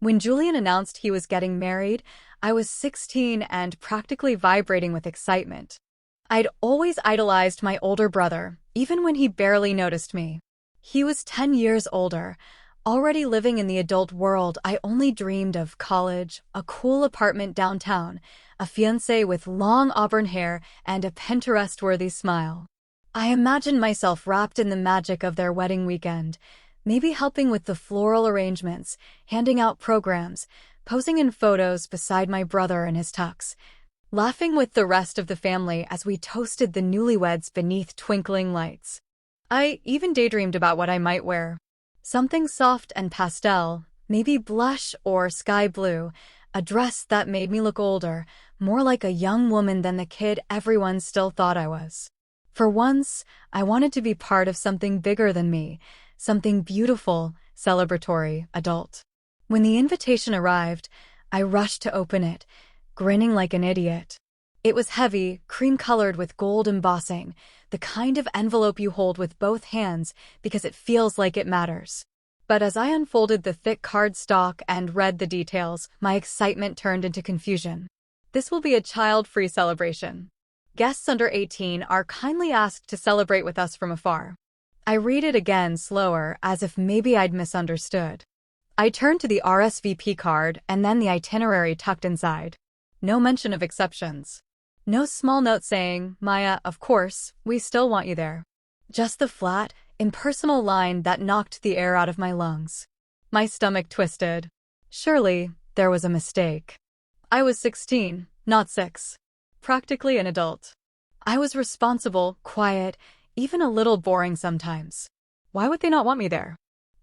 When Julian announced he was getting married, I was 16 and practically vibrating with excitement. I'd always idolized my older brother, even when he barely noticed me. He was 10 years older. Already living in the adult world, I only dreamed of college, a cool apartment downtown, a fiancé with long auburn hair, and a Pinterest-worthy smile. I imagined myself wrapped in the magic of their wedding weekend, maybe helping with the floral arrangements, handing out programs, posing in photos beside my brother in his tux, laughing with the rest of the family as we toasted the newlyweds beneath twinkling lights. I even daydreamed about what I might wear. Something soft and pastel, maybe blush or sky blue, a dress that made me look older, more like a young woman than the kid everyone still thought I was. For once, I wanted to be part of something bigger than me, something beautiful, celebratory, adult. When the invitation arrived, I rushed to open it, grinning like an idiot. It was heavy, cream-colored with gold embossing, the kind of envelope you hold with both hands because it feels like it matters. But as I unfolded the thick cardstock and read the details, my excitement turned into confusion. This will be a child-free celebration. Guests under 18 are kindly asked to celebrate with us from afar. I read it again slower, as if maybe I'd misunderstood. I turned to the RSVP card and then the itinerary tucked inside. No mention of exceptions. No small note saying, Maya, of course, we still want you there. Just the flat, impersonal line that knocked the air out of my lungs. My stomach twisted. Surely, there was a mistake. I was 16, not 6. Practically an adult. I was responsible, quiet, even a little boring sometimes. Why would they not want me there?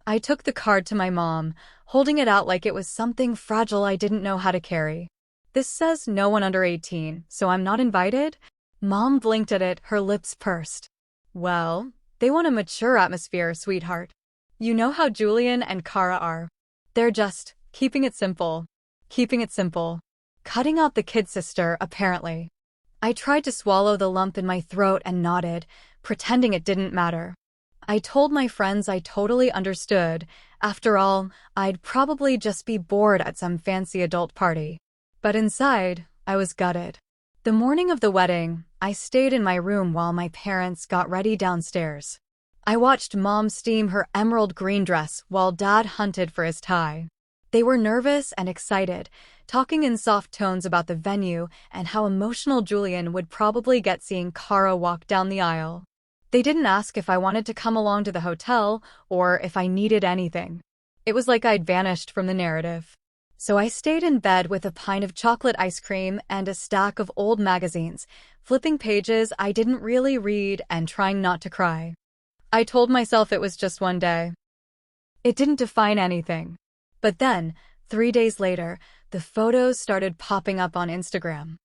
I took the card to my mom, holding it out like it was something fragile I didn't know how to carry. This says no one under 18, so I'm not invited? Mom blinked at it, her lips pursed. Well, they want a mature atmosphere, sweetheart. You know how Julian and Kara are. They're just keeping it simple. Keeping it simple. Cutting out the kid sister, apparently. I tried to swallow the lump in my throat and nodded, pretending it didn't matter. I told my friends I totally understood. After all, I'd probably just be bored at some fancy adult party. But inside, I was gutted. The morning of the wedding, I stayed in my room while my parents got ready downstairs. I watched Mom steam her emerald green dress while Dad hunted for his tie. They were nervous and excited, talking in soft tones about the venue and how emotional Julian would probably get seeing Kara walk down the aisle. They didn't ask if I wanted to come along to the hotel or if I needed anything. It was like I'd vanished from the narrative. So I stayed in bed with a pint of chocolate ice cream and a stack of old magazines, flipping pages I didn't really read and trying not to cry. I told myself it was just one day. It didn't define anything. But then, 3 days later, the photos started popping up on Instagram.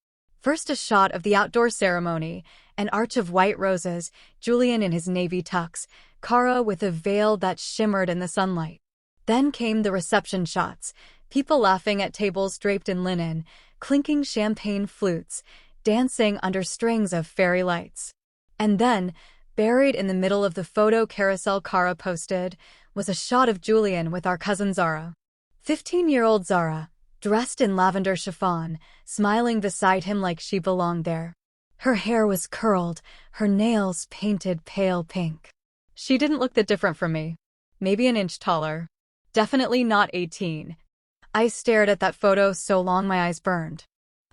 First a shot of the outdoor ceremony, an arch of white roses, Julian in his navy tux, Kara with a veil that shimmered in the sunlight. Then came the reception shots, people laughing at tables draped in linen, clinking champagne flutes, dancing under strings of fairy lights. And then, buried in the middle of the photo carousel Kara posted, was a shot of Julian with our cousin Zara. 15-year-old Zara, dressed in lavender chiffon, smiling beside him like she belonged there. Her hair was curled, her nails painted pale pink. She didn't look that different from me. Maybe an inch taller. Definitely not 18. I stared at that photo so long my eyes burned.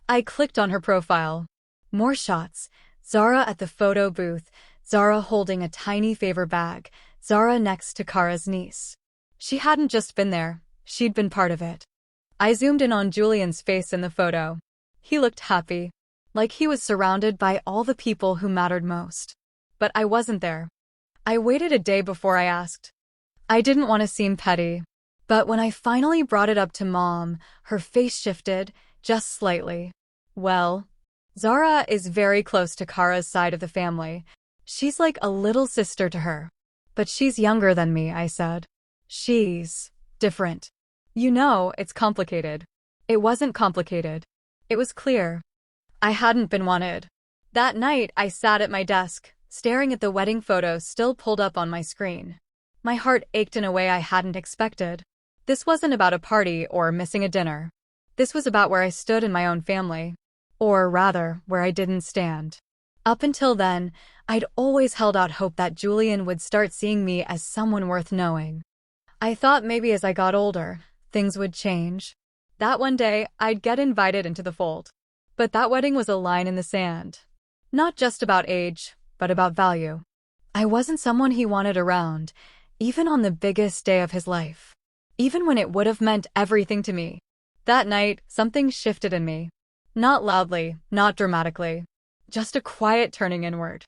I clicked on her profile. More shots. Zara at the photo booth, Zara holding a tiny favor bag, Zara next to Kara's niece. She hadn't just been there, she'd been part of it. I zoomed in on Julian's face in the photo. He looked happy, like he was surrounded by all the people who mattered most. But I wasn't there. I waited a day before I asked. I didn't want to seem petty. But when I finally brought it up to Mom, her face shifted, just slightly. Well, Zara is very close to Kara's side of the family. She's like a little sister to her. But she's younger than me, I said. She's different. You know, it's complicated. It wasn't complicated. It was clear. I hadn't been wanted. That night, I sat at my desk, staring at the wedding photo still pulled up on my screen. My heart ached in a way I hadn't expected. This wasn't about a party or missing a dinner. This was about where I stood in my own family. Or rather, where I didn't stand. Up until then, I'd always held out hope that Julian would start seeing me as someone worth knowing. I thought maybe as I got older, things would change. That one day, I'd get invited into the fold. But that wedding was a line in the sand. Not just about age, but about value. I wasn't someone he wanted around, even on the biggest day of his life. Even when it would have meant everything to me. That night, something shifted in me. Not loudly, not dramatically. Just a quiet turning inward.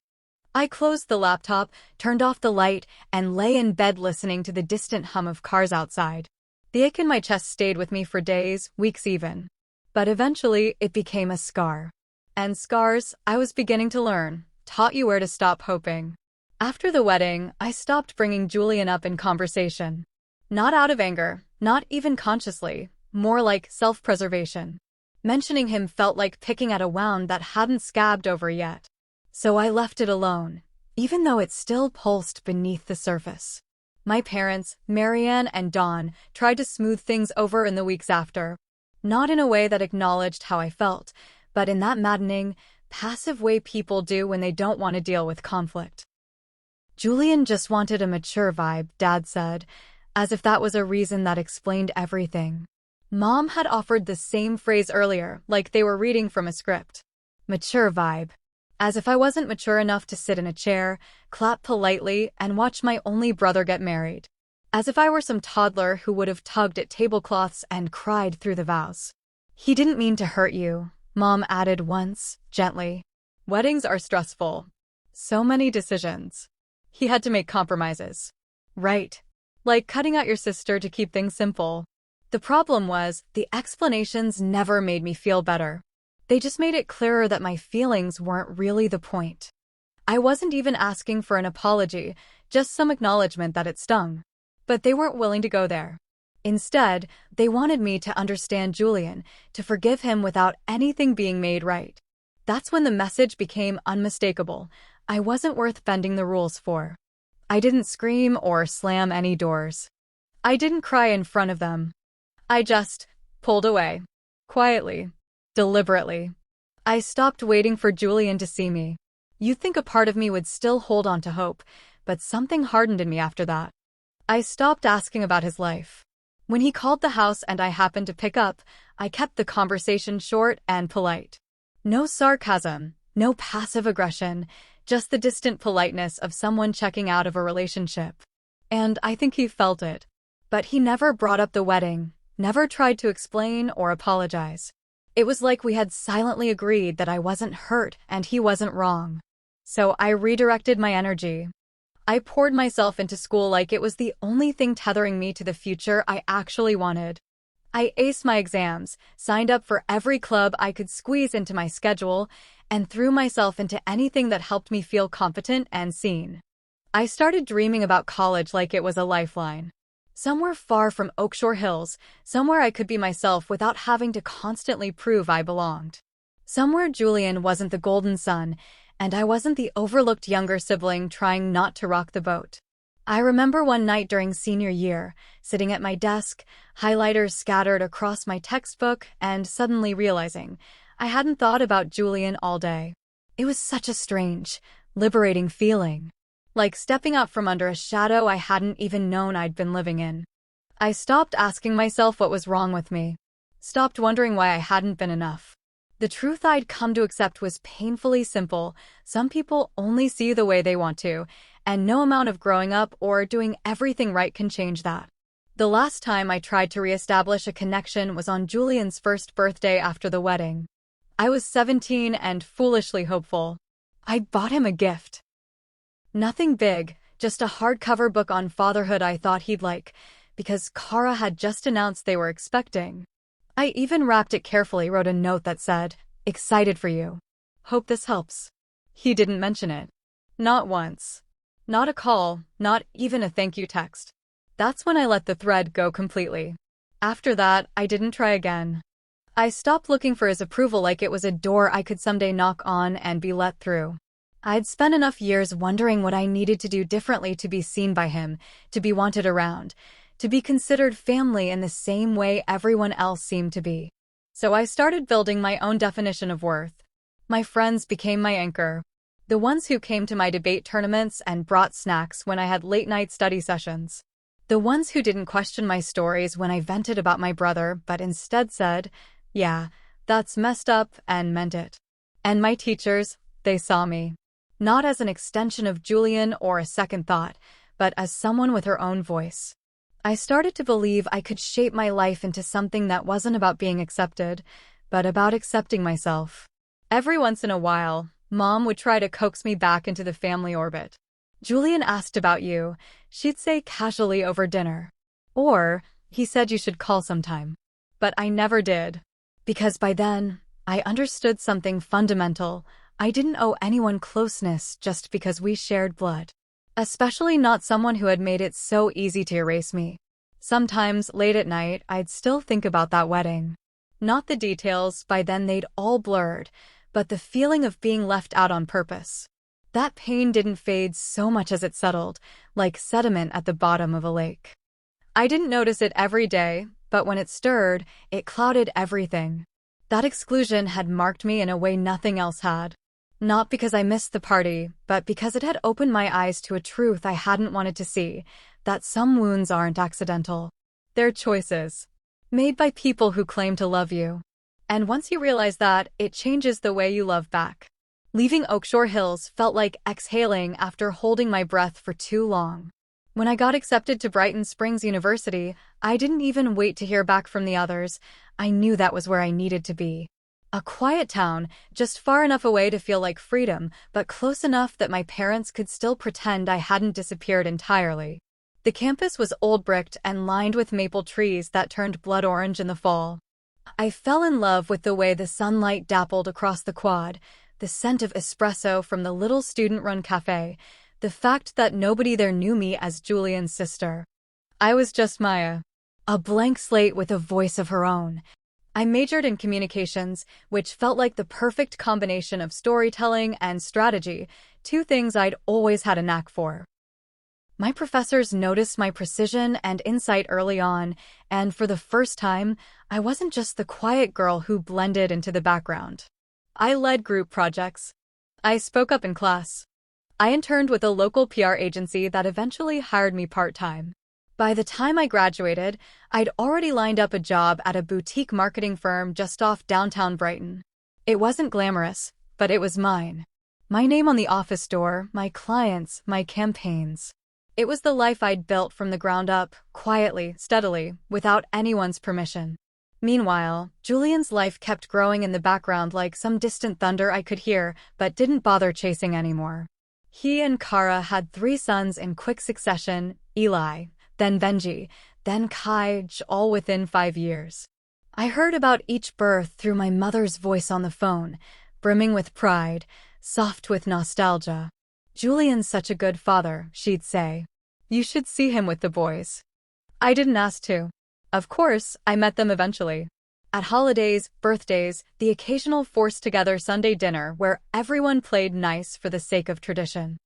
I closed the laptop, turned off the light, and lay in bed listening to the distant hum of cars outside. The ache in my chest stayed with me for days, weeks even. But eventually, it became a scar. And scars, I was beginning to learn, taught you where to stop hoping. After the wedding, I stopped bringing Julian up in conversation. Not out of anger, not even consciously, more like self-preservation. Mentioning him felt like picking at a wound that hadn't scabbed over yet. So I left it alone, even though it still pulsed beneath the surface. My parents, Marianne and Dawn, tried to smooth things over in the weeks after. Not in a way that acknowledged how I felt, but in that maddening, passive way people do when they don't want to deal with conflict. Julian just wanted a mature vibe, Dad said, as if that was a reason that explained everything. Mom had offered the same phrase earlier, like they were reading from a script. Mature vibe. As if I wasn't mature enough to sit in a chair, clap politely, and watch my only brother get married. As if I were some toddler who would have tugged at tablecloths and cried through the vows. He didn't mean to hurt you, Mom added once, gently. Weddings are stressful. So many decisions. He had to make compromises. Right. Like cutting out your sister to keep things simple. The problem was, the explanations never made me feel better. They just made it clearer that my feelings weren't really the point. I wasn't even asking for an apology, just some acknowledgement that it stung. But they weren't willing to go there. Instead, they wanted me to understand Julian, to forgive him without anything being made right. That's when the message became unmistakable. I wasn't worth bending the rules for. I didn't scream or slam any doors. I didn't cry in front of them. I just pulled away. Quietly. Deliberately. I stopped waiting for Julian to see me. You'd think a part of me would still hold on to hope, but something hardened in me after that. I stopped asking about his life. When he called the house and I happened to pick up, I kept the conversation short and polite. No sarcasm, no passive aggression, just the distant politeness of someone checking out of a relationship. And I think he felt it. But he never brought up the wedding, never tried to explain or apologize. It was like we had silently agreed that I wasn't hurt and he wasn't wrong. So I redirected my energy. I poured myself into school like it was the only thing tethering me to the future I actually wanted. I aced my exams, signed up for every club I could squeeze into my schedule, and threw myself into anything that helped me feel competent and seen. I started dreaming about college like it was a lifeline. Somewhere far from Oakshore Hills, somewhere I could be myself without having to constantly prove I belonged. Somewhere Julian wasn't the golden son, and I wasn't the overlooked younger sibling trying not to rock the boat. I remember one night during senior year, sitting at my desk, highlighters scattered across my textbook, and suddenly realizing I hadn't thought about Julian all day. It was such a strange, liberating feeling. Like stepping out from under a shadow I hadn't even known I'd been living in. I stopped asking myself what was wrong with me. Stopped wondering why I hadn't been enough. The truth I'd come to accept was painfully simple. Some people only see the way they want to, and no amount of growing up or doing everything right can change that. The last time I tried to reestablish a connection was on Julian's first birthday after the wedding. I was 17 and foolishly hopeful. I'd bought him a gift. Nothing big, just a hardcover book on fatherhood I thought he'd like, because Kara had just announced they were expecting. I even wrapped it carefully, wrote a note that said, "Excited for you. Hope this helps." He didn't mention it. Not once. Not a call, not even a thank you text. That's when I let the thread go completely. After that, I didn't try again. I stopped looking for his approval like it was a door I could someday knock on and be let through. I'd spent enough years wondering what I needed to do differently to be seen by him, to be wanted around, to be considered family in the same way everyone else seemed to be. So I started building my own definition of worth. My friends became my anchor. The ones who came to my debate tournaments and brought snacks when I had late-night study sessions. The ones who didn't question my stories when I vented about my brother, but instead said, "Yeah, that's messed up," and meant it. And my teachers, they saw me. Not as an extension of Julian or a second thought, but as someone with her own voice. I started to believe I could shape my life into something that wasn't about being accepted, but about accepting myself. Every once in a while, Mom would try to coax me back into the family orbit. "Julian asked about you," she'd say casually over dinner. Or, "He said you should call sometime." But I never did. Because by then, I understood something fundamental. I didn't owe anyone closeness just because we shared blood. Especially not someone who had made it so easy to erase me. Sometimes, late at night, I'd still think about that wedding. Not the details, by then they'd all blurred, but the feeling of being left out on purpose. That pain didn't fade so much as it settled, like sediment at the bottom of a lake. I didn't notice it every day, but when it stirred, it clouded everything. That exclusion had marked me in a way nothing else had. Not because I missed the party, but because it had opened my eyes to a truth I hadn't wanted to see, that some wounds aren't accidental. They're choices. Made by people who claim to love you. And once you realize that, it changes the way you love back. Leaving Oakshore Hills felt like exhaling after holding my breath for too long. When I got accepted to Brighton Springs University, I didn't even wait to hear back from the others. I knew that was where I needed to be. A quiet town, just far enough away to feel like freedom, but close enough that my parents could still pretend I hadn't disappeared entirely. The campus was old-bricked and lined with maple trees that turned blood orange in the fall. I fell in love with the way the sunlight dappled across the quad, the scent of espresso from the little student-run cafe, the fact that nobody there knew me as Julian's sister. I was just Maya, a blank slate with a voice of her own. I majored in communications, which felt like the perfect combination of storytelling and strategy, two things I'd always had a knack for. My professors noticed my precision and insight early on, and for the first time, I wasn't just the quiet girl who blended into the background. I led group projects. I spoke up in class. I interned with a local PR agency that eventually hired me part-time. By the time I graduated, I'd already lined up a job at a boutique marketing firm just off downtown Brighton. It wasn't glamorous, but it was mine. My name on the office door, my clients, my campaigns. It was the life I'd built from the ground up, quietly, steadily, without anyone's permission. Meanwhile, Julian's life kept growing in the background like some distant thunder I could hear, but didn't bother chasing anymore. He and Kara had 3 sons in quick succession, Eli, then Benji, then Kai, all within 5 years. I heard about each birth through my mother's voice on the phone, brimming with pride, soft with nostalgia. "Julian's such a good father," she'd say. "You should see him with the boys." I didn't ask to. Of course, I met them eventually. At holidays, birthdays, the occasional forced-together Sunday dinner where everyone played nice for the sake of tradition.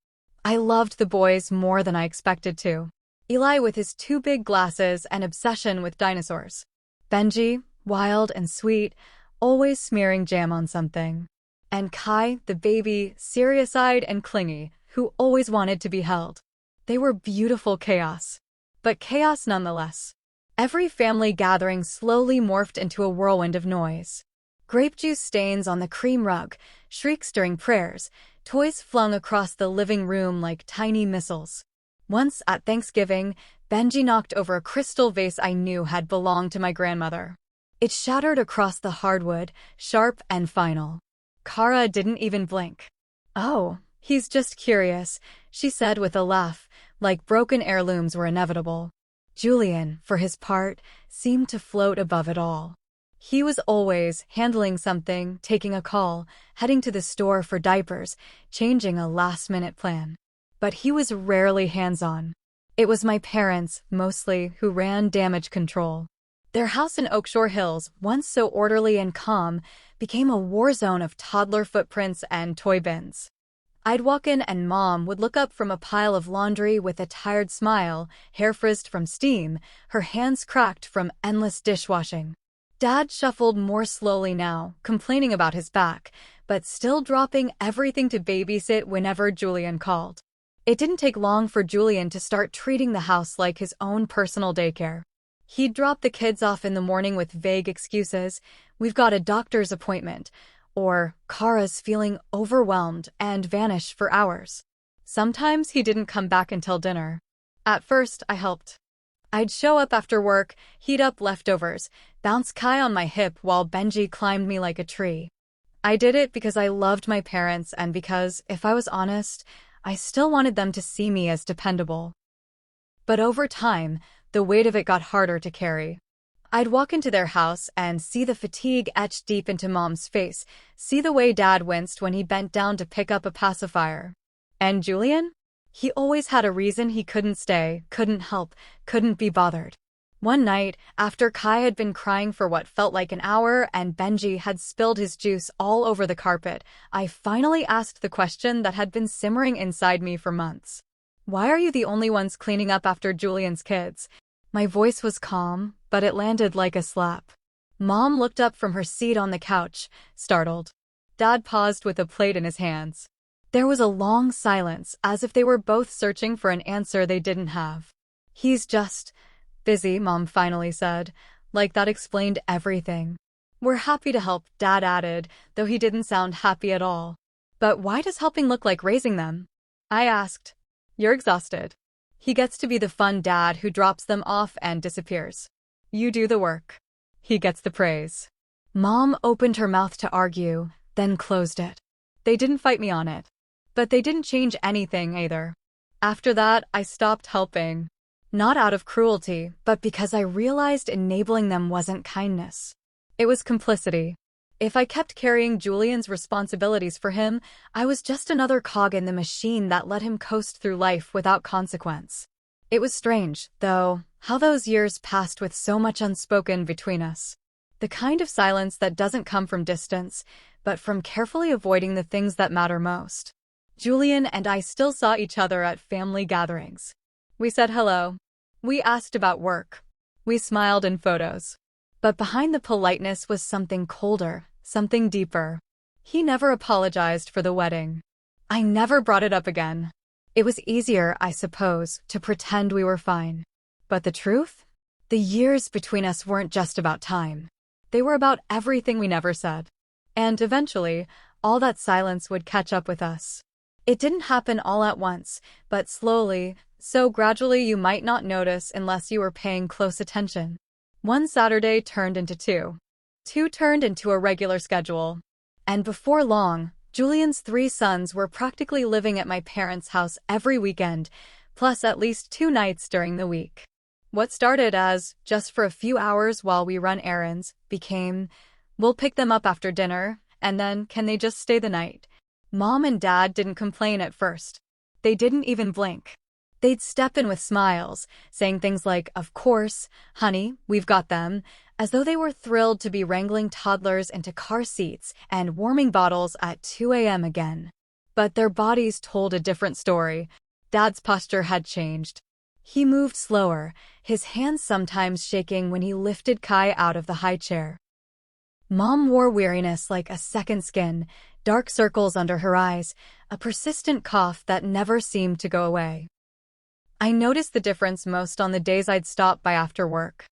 I loved the boys more than I expected to. Eli with his 2 big glasses and obsession with dinosaurs. Benji, wild and sweet, always smearing jam on something. And Kai, the baby, serious-eyed and clingy, who always wanted to be held. They were beautiful chaos. But chaos nonetheless. Every family gathering slowly morphed into a whirlwind of noise. Grape juice stains on the cream rug, shrieks during prayers, toys flung across the living room like tiny missiles. Once, at Thanksgiving, Benji knocked over a crystal vase I knew had belonged to my grandmother. It shattered across the hardwood, sharp and final. Kara didn't even blink. "Oh, he's just curious," she said with a laugh, like broken heirlooms were inevitable. Julian, for his part, seemed to float above it all. He was always handling something, taking a call, heading to the store for diapers, changing a last-minute plan. But he was rarely hands-on. It was my parents, mostly, who ran damage control. Their house in Oakshore Hills, once so orderly and calm, became a war zone of toddler footprints and toy bins. I'd walk in and Mom would look up from a pile of laundry with a tired smile, hair frizzed from steam, her hands cracked from endless dishwashing. Dad shuffled more slowly now, complaining about his back, but still dropping everything to babysit whenever Julian called. It didn't take long for Julian to start treating the house like his own personal daycare. He'd drop the kids off in the morning with vague excuses, "We've got a doctor's appointment," or "Kara's feeling overwhelmed," and vanish for hours. Sometimes he didn't come back until dinner. At first, I helped. I'd show up after work, heat up leftovers, bounce Kai on my hip while Benji climbed me like a tree. I did it because I loved my parents and because, if I was honest, I still wanted them to see me as dependable. But over time, the weight of it got harder to carry. I'd walk into their house and see the fatigue etched deep into Mom's face, see the way Dad winced when he bent down to pick up a pacifier. And Julian? He always had a reason he couldn't stay, couldn't help, couldn't be bothered. One night, after Kai had been crying for what felt like an hour and Benji had spilled his juice all over the carpet, I finally asked the question that had been simmering inside me for months. "Why are you the only ones cleaning up after Julian's kids?" My voice was calm, but it landed like a slap. Mom looked up from her seat on the couch, startled. Dad paused with a plate in his hands. There was a long silence, as if they were both searching for an answer they didn't have. "He's just busy," Mom finally said, like that explained everything. "We're happy to help," Dad added, though he didn't sound happy at all. "But why does helping look like raising them?" I asked. "You're exhausted. He gets to be the fun dad who drops them off and disappears. You do the work. He gets the praise." Mom opened her mouth to argue, then closed it. They didn't fight me on it. But they didn't change anything either. After that, I stopped helping. Not out of cruelty, but because I realized enabling them wasn't kindness. It was complicity. If I kept carrying Julian's responsibilities for him, I was just another cog in the machine that let him coast through life without consequence. It was strange, though, how those years passed with so much unspoken between us. The kind of silence that doesn't come from distance, but from carefully avoiding the things that matter most. Julian and I still saw each other at family gatherings. We said hello. We asked about work. We smiled in photos. But behind the politeness was something colder, something deeper. He never apologized for the wedding. I never brought it up again. It was easier, I suppose, to pretend we were fine. But the truth? The years between us weren't just about time. They were about everything we never said. And eventually, all that silence would catch up with us. It didn't happen all at once, but slowly, so gradually you might not notice unless you were paying close attention. One Saturday turned into two. Two turned into a regular schedule. And before long, Julian's 3 sons were practically living at my parents' house every weekend, plus at least 2 nights during the week. What started as just for a few hours while we run errands became, "We'll pick them up after dinner, and then can they just stay the night?" Mom and Dad didn't complain at first. They didn't even blink. They'd step in with smiles, saying things like, "Of course, honey, we've got them," as though they were thrilled to be wrangling toddlers into car seats and warming bottles at 2 a.m. again. But their bodies told a different story. Dad's posture had changed. He moved slower, his hands sometimes shaking when he lifted Kai out of the high chair. Mom wore weariness like a second skin, dark circles under her eyes, a persistent cough that never seemed to go away. I noticed the difference most on the days I'd stop by after work.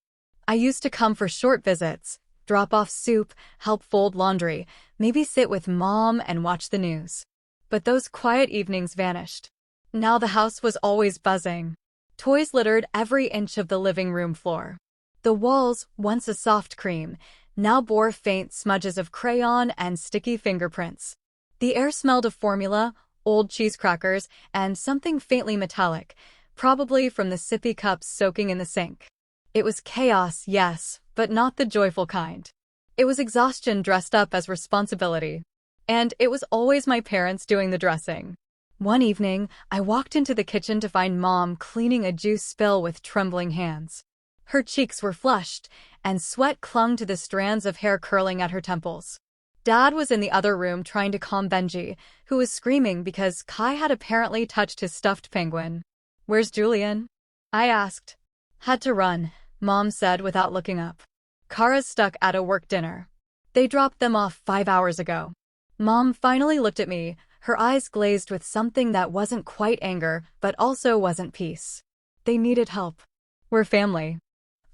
I used to come for short visits, drop off soup, help fold laundry, maybe sit with Mom and watch the news. But those quiet evenings vanished. Now the house was always buzzing. Toys littered every inch of the living room floor. The walls, once a soft cream, now bore faint smudges of crayon and sticky fingerprints. The air smelled of formula, old cheese crackers, and something faintly metallic, probably from the sippy cups soaking in the sink. It was chaos, yes, but not the joyful kind. It was exhaustion dressed up as responsibility. And it was always my parents doing the dressing. One evening, I walked into the kitchen to find Mom cleaning a juice spill with trembling hands. Her cheeks were flushed, and sweat clung to the strands of hair curling at her temples. Dad was in the other room trying to calm Benji, who was screaming because Kai had apparently touched his stuffed penguin. "Where's Julian?" I asked. "Had to run," Mom said without looking up. "Kara's stuck at a work dinner. They dropped them off 5 hours ago." Mom finally looked at me, her eyes glazed with something that wasn't quite anger, but also wasn't peace. "They needed help. We're family."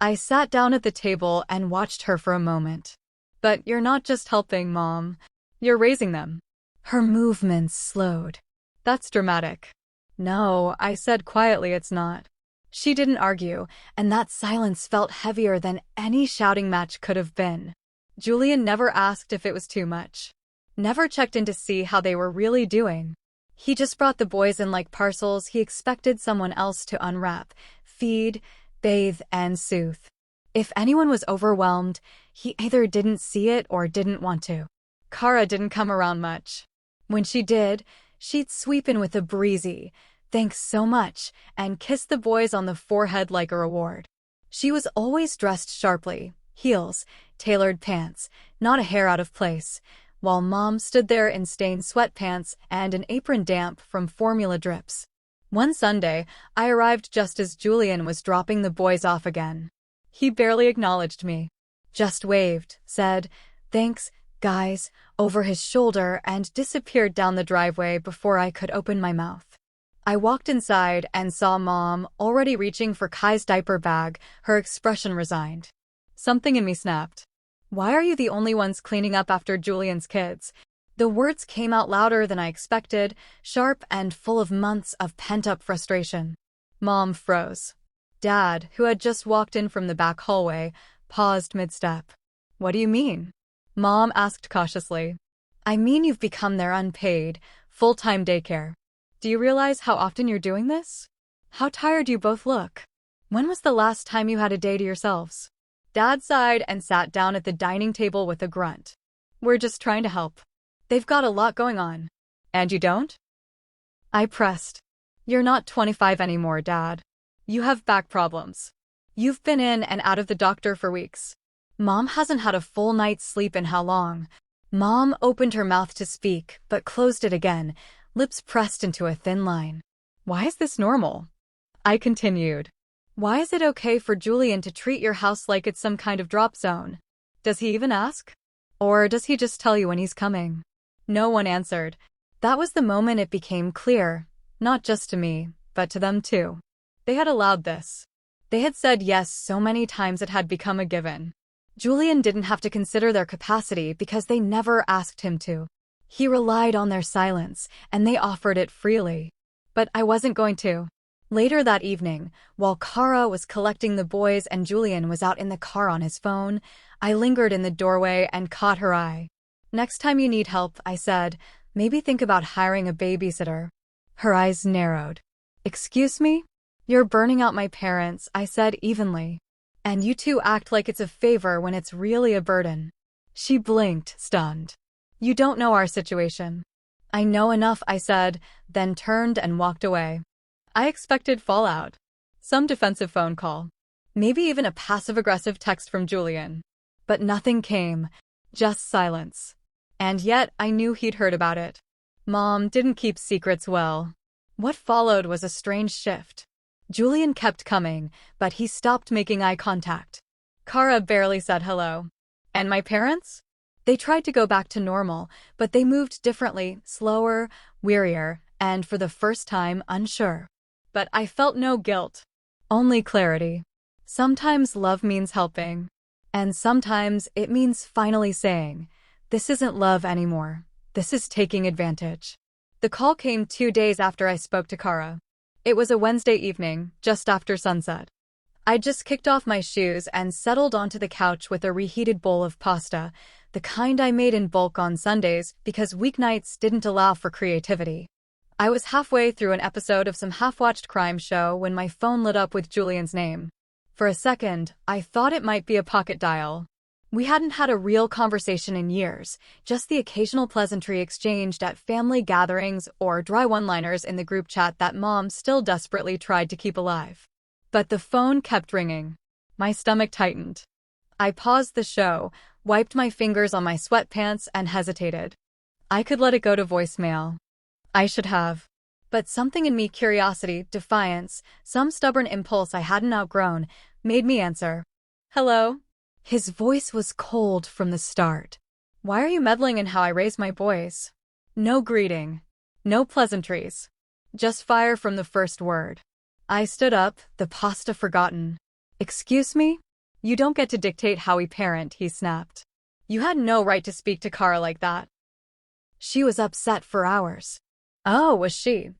I sat down at the table and watched her for a moment. "But you're not just helping, Mom. You're raising them." Her movements slowed. "That's dramatic." "No," I said quietly, "it's not." She didn't argue, and that silence felt heavier than any shouting match could have been. Julian never asked if it was too much. Never checked in to see how they were really doing. He just brought the boys in like parcels he expected someone else to unwrap, feed, bathe, and soothe. If anyone was overwhelmed, he either didn't see it or didn't want to. Kara didn't come around much. When she did, she'd sweep in with a breezy, "Thanks so much," and kiss the boys on the forehead like a reward. She was always dressed sharply, heels, tailored pants, not a hair out of place, while Mom stood there in stained sweatpants and an apron damp from formula drips. One Sunday, I arrived just as Julian was dropping the boys off again. He barely acknowledged me. Just waved, said, "Thanks, guys," over his shoulder and disappeared down the driveway before I could open my mouth. I walked inside and saw Mom already reaching for Kai's diaper bag, her expression resigned. Something in me snapped. "Why are you the only ones cleaning up after Julian's kids?" The words came out louder than I expected, sharp and full of months of pent-up frustration. Mom froze. Dad, who had just walked in from the back hallway, paused mid-step. "What do you mean?" Mom asked cautiously. "I mean you've become their unpaid, full-time daycare. Do you realize how often you're doing this? How tired you both look. When was the last time you had a day to yourselves?" Dad sighed and sat down at the dining table with a grunt. "We're just trying to help. They've got a lot going on." "And you don't?" I pressed. "You're not 25 anymore, Dad. You have back problems. You've been in and out of the doctor for weeks. Mom hasn't had a full night's sleep in how long?" Mom opened her mouth to speak, but closed it again, lips pressed into a thin line. "Why is this normal?" I continued. "Why is it okay for Julian to treat your house like it's some kind of drop zone? Does he even ask? Or does he just tell you when he's coming?" No one answered. That was the moment it became clear, not just to me, but to them too. They had allowed this. They had said yes so many times it had become a given. Julian didn't have to consider their capacity because they never asked him to. He relied on their silence, and they offered it freely. But I wasn't going to. Later that evening, while Kara was collecting the boys and Julian was out in the car on his phone, I lingered in the doorway and caught her eye. "Next time you need help," I said, "maybe think about hiring a babysitter." Her eyes narrowed. "Excuse me? You're burning out my parents," I said evenly. "And you two act like it's a favor when it's really a burden." She blinked, stunned. "You don't know our situation." "I know enough," I said, then turned and walked away. I expected fallout. Some defensive phone call. Maybe even a passive-aggressive text from Julian. But nothing came. Just silence. And yet, I knew he'd heard about it. Mom didn't keep secrets well. What followed was a strange shift. Julian kept coming, but he stopped making eye contact. Kara barely said hello. And my parents? They tried to go back to normal, but they moved differently, slower, wearier, and for the first time, unsure. But I felt no guilt. Only clarity. Sometimes love means helping. And sometimes it means finally saying, "This isn't love anymore. This is taking advantage." The call came 2 days after I spoke to Kara. It was a Wednesday evening, just after sunset. I'd just kicked off my shoes and settled onto the couch with a reheated bowl of pasta, the kind I made in bulk on Sundays because weeknights didn't allow for creativity. I was halfway through an episode of some half-watched crime show when my phone lit up with Julian's name. For a second, I thought it might be a pocket dial. We hadn't had a real conversation in years, just the occasional pleasantry exchanged at family gatherings or dry one-liners in the group chat that Mom still desperately tried to keep alive. But the phone kept ringing. My stomach tightened. I paused the show, wiped my fingers on my sweatpants, and hesitated. I could let it go to voicemail. I should have. But something in me, curiosity, defiance, some stubborn impulse I hadn't outgrown, made me answer. Hello? His voice was cold from the start. Why are you meddling in how I raise my boys? No greeting. No pleasantries. Just fire from the first word. I stood up, the pasta forgotten. Excuse me? You don't get to dictate how we parent, he snapped. You had no right to speak to Kara like that. She was upset for hours. Oh, was she?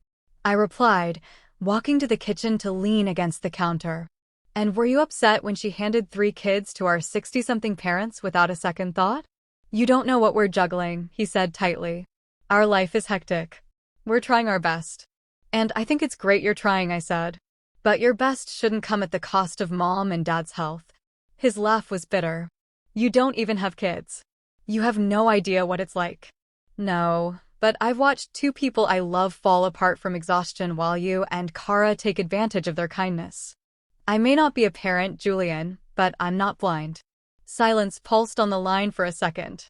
I replied, walking to the kitchen to lean against the counter. And were you upset when she handed 3 kids to our 60-something parents without a second thought? You don't know what we're juggling, he said tightly. Our life is hectic. We're trying our best. And I think it's great you're trying, I said. But your best shouldn't come at the cost of Mom and Dad's health. His laugh was bitter. You don't even have kids. You have no idea what it's like. No, but I've watched 2 people I love fall apart from exhaustion while you and Kara take advantage of their kindness. I may not be a parent, Julian, but I'm not blind. Silence pulsed on the line for a second.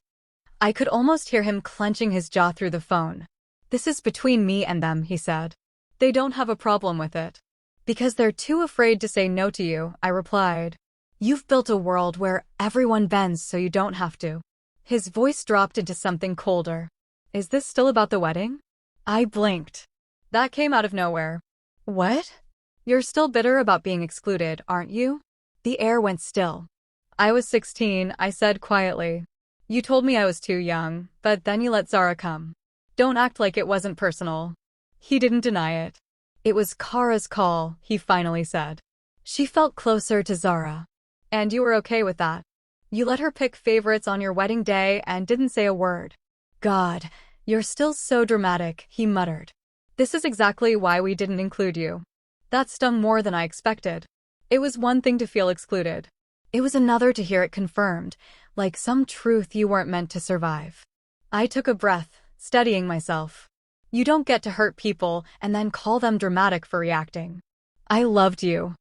I could almost hear him clenching his jaw through the phone. This is between me and them, he said. They don't have a problem with it. Because they're too afraid to say no to you, I replied. You've built a world where everyone bends so you don't have to. His voice dropped into something colder. Is this still about the wedding? I blinked. That came out of nowhere. What? You're still bitter about being excluded, aren't you? The air went still. I was 16, I said quietly. You told me I was too young, but then you let Zara come. Don't act like it wasn't personal. He didn't deny it. It was Kara's call, he finally said. She felt closer to Zara. And you were okay with that. You let her pick favorites on your wedding day and didn't say a word. God, you're still so dramatic, he muttered. This is exactly why we didn't include you. That stung more than I expected. It was one thing to feel excluded. It was another to hear it confirmed, like some truth you weren't meant to survive. I took a breath, steadying myself. You don't get to hurt people and then call them dramatic for reacting. I loved you.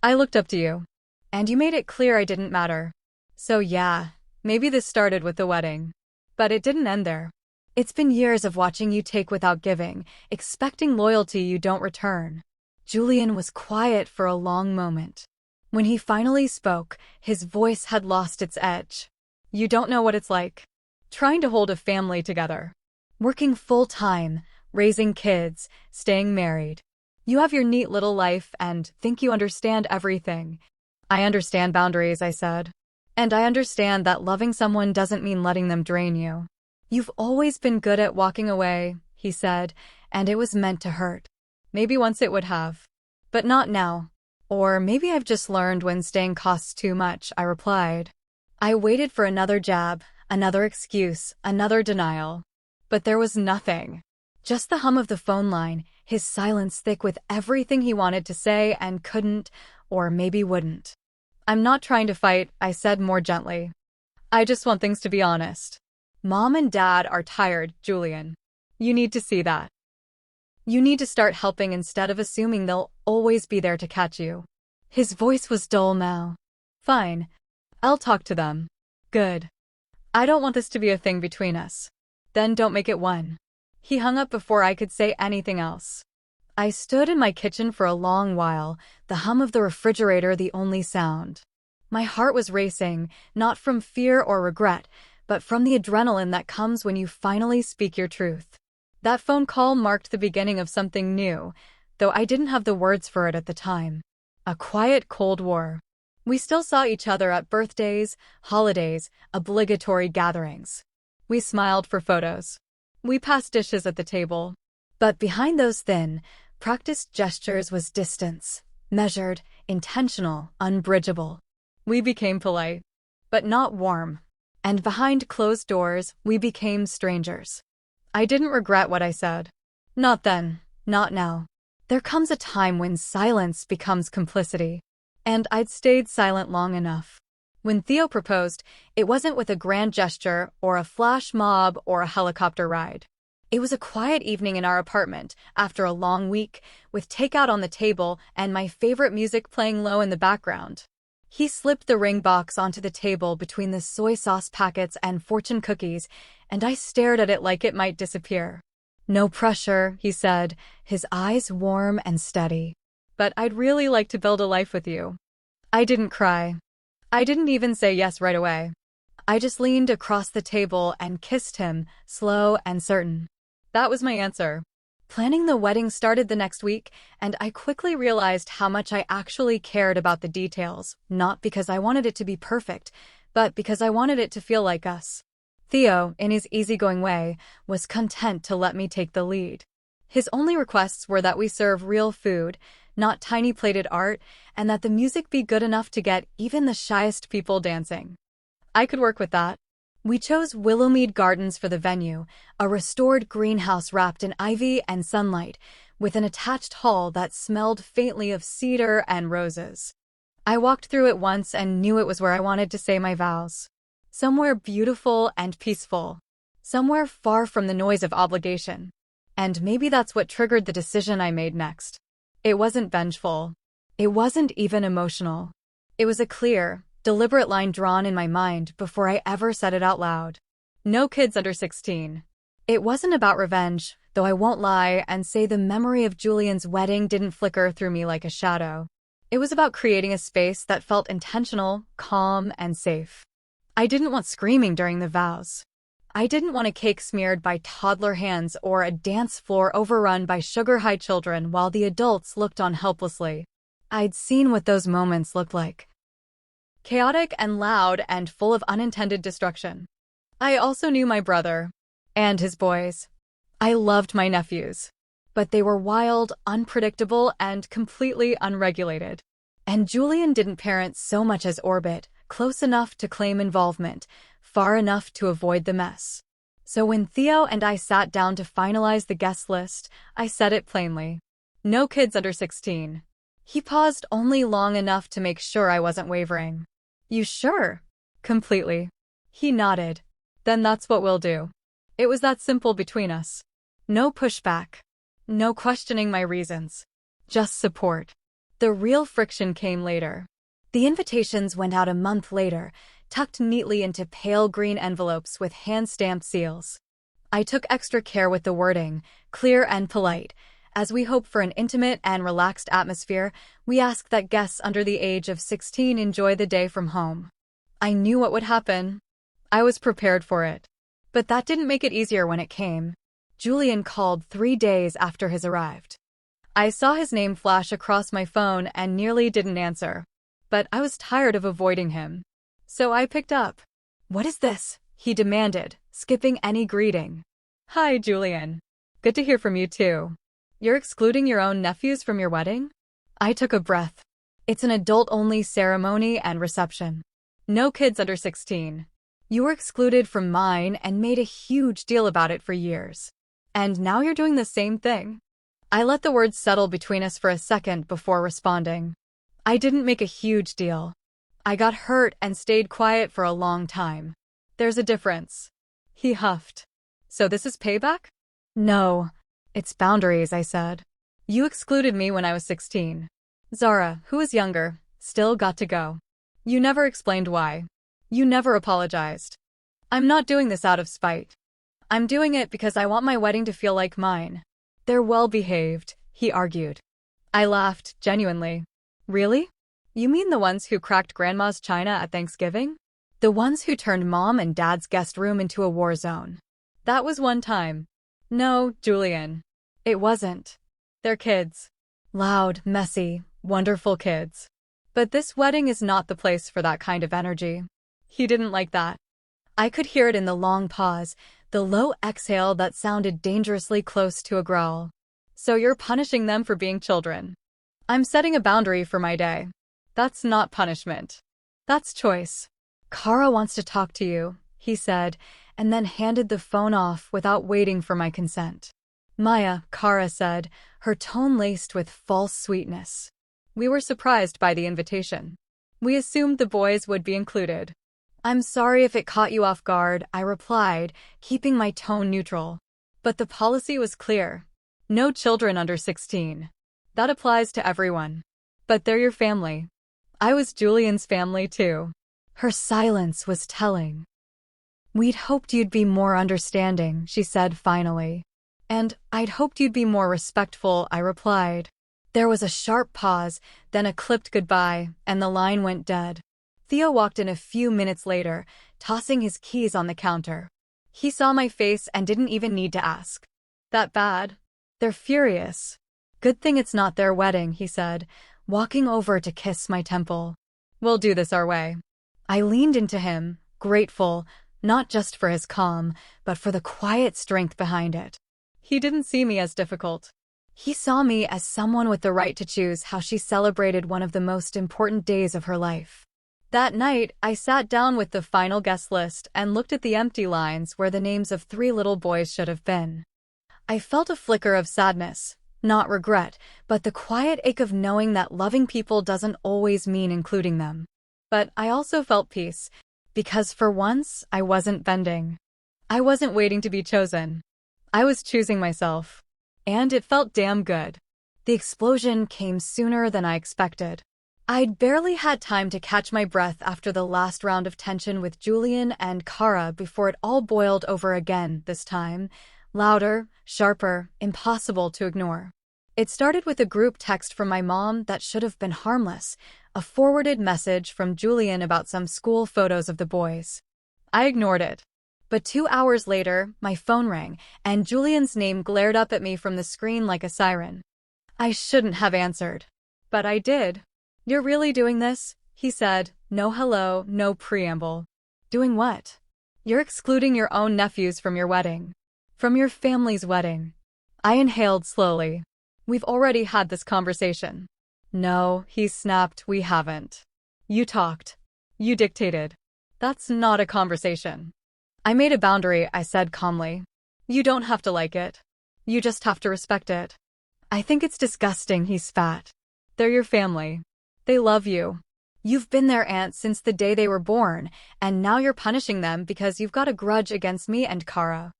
I looked up to you. And you made it clear I didn't matter. So yeah, maybe this started with the wedding. But it didn't end there. It's been years of watching you take without giving, expecting loyalty you don't return. Julian was quiet for a long moment. When he finally spoke, his voice had lost its edge. You don't know what it's like. Trying to hold a family together. Working full-time, raising kids, staying married. You have your neat little life and think you understand everything. I understand boundaries, I said. And I understand that loving someone doesn't mean letting them drain you. You've always been good at walking away, he said, and it was meant to hurt. Maybe once it would have. But not now. Or maybe I've just learned when staying costs too much, I replied. I waited for another jab, another excuse, another denial. But there was nothing. Just the hum of the phone line, his silence thick with everything he wanted to say and couldn't, or maybe wouldn't. I'm not trying to fight, I said more gently. I just want things to be honest. Mom and Dad are tired, Julian. You need to see that. You need to start helping instead of assuming they'll always be there to catch you. His voice was dull now. Fine. I'll talk to them. Good. I don't want this to be a thing between us. Then don't make it one. He hung up before I could say anything else. I stood in my kitchen for a long while, the hum of the refrigerator the only sound. My heart was racing, not from fear or regret, but from the adrenaline that comes when you finally speak your truth. That phone call marked the beginning of something new, though I didn't have the words for it at the time. A quiet Cold War. We still saw each other at birthdays, holidays, obligatory gatherings. We smiled for photos. We passed dishes at the table. But behind those thin, practiced gestures was distance, measured, intentional, unbridgeable. We became polite, but not warm. And behind closed doors, we became strangers. I didn't regret what I said. Not then, not now. There comes a time when silence becomes complicity. And I'd stayed silent long enough. When Theo proposed, it wasn't with a grand gesture or a flash mob or a helicopter ride. It was a quiet evening in our apartment, after a long week, with takeout on the table and my favorite music playing low in the background. He slipped the ring box onto the table between the soy sauce packets and fortune cookies, and I stared at it like it might disappear. "No pressure," he said, his eyes warm and steady. "But I'd really like to build a life with you." I didn't cry. I didn't even say yes right away. I just leaned across the table and kissed him, slow and certain. That was my answer. Planning the wedding started the next week, and I quickly realized how much I actually cared about the details, not because I wanted it to be perfect, but because I wanted it to feel like us. Theo, in his easygoing way, was content to let me take the lead. His only requests were that we serve real food, not tiny plated art, and that the music be good enough to get even the shyest people dancing. I could work with that. We chose Willowmead Gardens for the venue, a restored greenhouse wrapped in ivy and sunlight, with an attached hall that smelled faintly of cedar and roses. I walked through it once and knew it was where I wanted to say my vows. Somewhere beautiful and peaceful. Somewhere far from the noise of obligation. And maybe that's what triggered the decision I made next. It wasn't vengeful. It wasn't even emotional. It was a clear, deliberate line drawn in my mind before I ever said it out loud. No kids under 16. It wasn't about revenge, though I won't lie and say the memory of Julian's wedding didn't flicker through me like a shadow. It was about creating a space that felt intentional, calm, and safe. I didn't want screaming during the vows. I didn't want a cake smeared by toddler hands or a dance floor overrun by sugar-high children while the adults looked on helplessly. I'd seen what those moments looked like. Chaotic and loud and full of unintended destruction. I also knew my brother. And his boys. I loved my nephews. But they were wild, unpredictable, and completely unregulated. And Julian didn't parent so much as orbit, close enough to claim involvement, far enough to avoid the mess. So when Theo and I sat down to finalize the guest list, I said it plainly. No kids under 16. He paused only long enough to make sure I wasn't wavering. "You sure?" "Completely." He nodded. "Then that's what we'll do." It was that simple between us. No pushback. No questioning my reasons. Just support. The real friction came later. The invitations went out a month later, tucked neatly into pale green envelopes with hand-stamped seals. I took extra care with the wording, clear and polite. As we hope for an intimate and relaxed atmosphere, we ask that guests under the age of 16 enjoy the day from home. I knew what would happen. I was prepared for it. But that didn't make it easier when it came. Julian called 3 days after his arrived. I saw his name flash across my phone and nearly didn't answer. But I was tired of avoiding him. So I picked up. "What is this?" he demanded, skipping any greeting. "Hi, Julian. Good to hear from you too. You're excluding your own nephews from your wedding?" I took a breath. It's an adult-only ceremony and reception. No kids under 16. You were excluded from mine and made a huge deal about it for years. And now you're doing the same thing. I let the words settle between us for a second before responding. I didn't make a huge deal. I got hurt and stayed quiet for a long time. There's a difference. He huffed. "So this is payback?" "No. It's boundaries," I said. "You excluded me when I was 16. Zara, who was younger, still got to go. You never explained why. You never apologized. I'm not doing this out of spite. I'm doing it because I want my wedding to feel like mine." "They're well-behaved," he argued. I laughed, genuinely. "Really? You mean the ones who cracked Grandma's china at Thanksgiving? The ones who turned Mom and Dad's guest room into a war zone?" "That was one time." "No, Julian. It wasn't. They're kids. Loud, messy, wonderful kids. But this wedding is not the place for that kind of energy." He didn't like that. I could hear it in the long pause, the low exhale that sounded dangerously close to a growl. "So you're punishing them for being children." "I'm setting a boundary for my day. That's not punishment. That's choice." "Kara wants to talk to you," he said, and then handed the phone off without waiting for my consent. "Maya," Kara said, her tone laced with false sweetness. We were surprised by the invitation. We assumed the boys would be included. "I'm sorry if it caught you off guard," I replied, keeping my tone neutral. But the policy was clear. No children under 16. That applies to everyone. But they're your family. I was Julian's family too. Her silence was telling. We'd hoped you'd be more understanding, she said finally. And I'd hoped you'd be more respectful, I replied. There was a sharp pause, then a clipped goodbye, and the line went dead. Theo walked in a few minutes later, tossing his keys on the counter. He saw my face and didn't even need to ask. That bad? They're furious. Good thing it's not their wedding, he said, walking over to kiss my temple. We'll do this our way. I leaned into him, grateful, not just for his calm, but for the quiet strength behind it. He didn't see me as difficult. He saw me as someone with the right to choose how she celebrated one of the most important days of her life. That night, I sat down with the final guest list and looked at the empty lines where the names of 3 little boys should have been. I felt a flicker of sadness, not regret, but the quiet ache of knowing that loving people doesn't always mean including them. But I also felt peace, because for once, I wasn't bending. I wasn't waiting to be chosen. I was choosing myself. And it felt damn good. The explosion came sooner than I expected. I'd barely had time to catch my breath after the last round of tension with Julian and Kara before it all boiled over again this time. Louder, sharper, impossible to ignore. It started with a group text from my mom that should have been harmless, a forwarded message from Julian about some school photos of the boys. I ignored it. But 2 hours later, my phone rang, and Julian's name glared up at me from the screen like a siren. I shouldn't have answered. But I did. You're really doing this? He said, no hello, no preamble. Doing what? You're excluding your own nephews from your wedding. From your family's wedding. I inhaled slowly. We've already had this conversation. No, he snapped, we haven't. You talked. You dictated. That's not a conversation. I made a boundary, I said calmly. You don't have to like it. You just have to respect it. I think it's disgusting, he spat. They're your family. They love you. You've been their aunt since the day they were born, and now you're punishing them because you've got a grudge against me and Kara.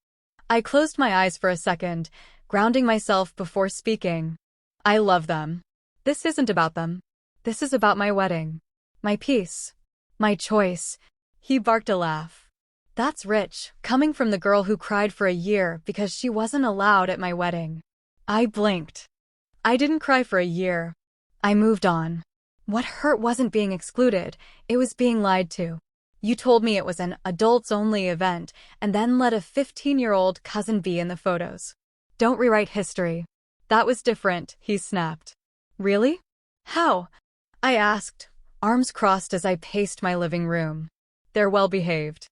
I closed my eyes for a second, grounding myself before speaking. I love them. This isn't about them. This is about my wedding. My peace. My choice. He barked a laugh. That's rich, coming from the girl who cried for a year because she wasn't allowed at my wedding. I blinked. I didn't cry for a year. I moved on. What hurt wasn't being excluded, it was being lied to. You told me it was an adults-only event, and then let a 15-year-old cousin be in the photos. Don't rewrite history. That was different, he snapped. Really? How? I asked, arms crossed as I paced my living room. They're well-behaved.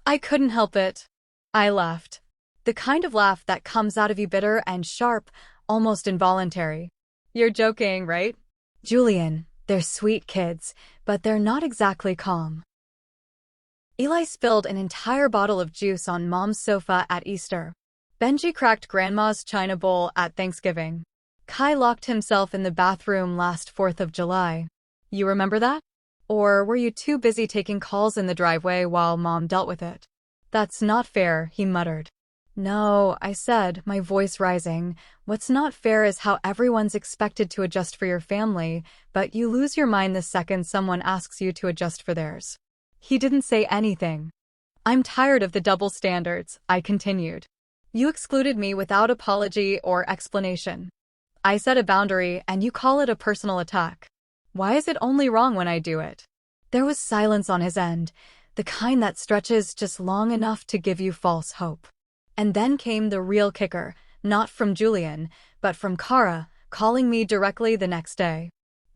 I couldn't help it. I laughed. The kind of laugh that comes out of you bitter and sharp, almost involuntary. You're joking, right? Julian, they're sweet kids, but they're not exactly calm. Eli spilled an entire bottle of juice on Mom's sofa at Easter. Benji cracked Grandma's china bowl at Thanksgiving. Kai locked himself in the bathroom last 4th of July. You remember that? Or were you too busy taking calls in the driveway while Mom dealt with it? That's not fair, he muttered. No, I said, my voice rising. What's not fair is how everyone's expected to adjust for your family, but you lose your mind the second someone asks you to adjust for theirs. He didn't say anything. I'm tired of the double standards, I continued. You excluded me without apology or explanation. I set a boundary and you call it a personal attack. Why is it only wrong when I do it? There was silence on his end, the kind that stretches just long enough to give you false hope. And then came the real kicker, not from Julian, but from Kara, calling me directly the next day.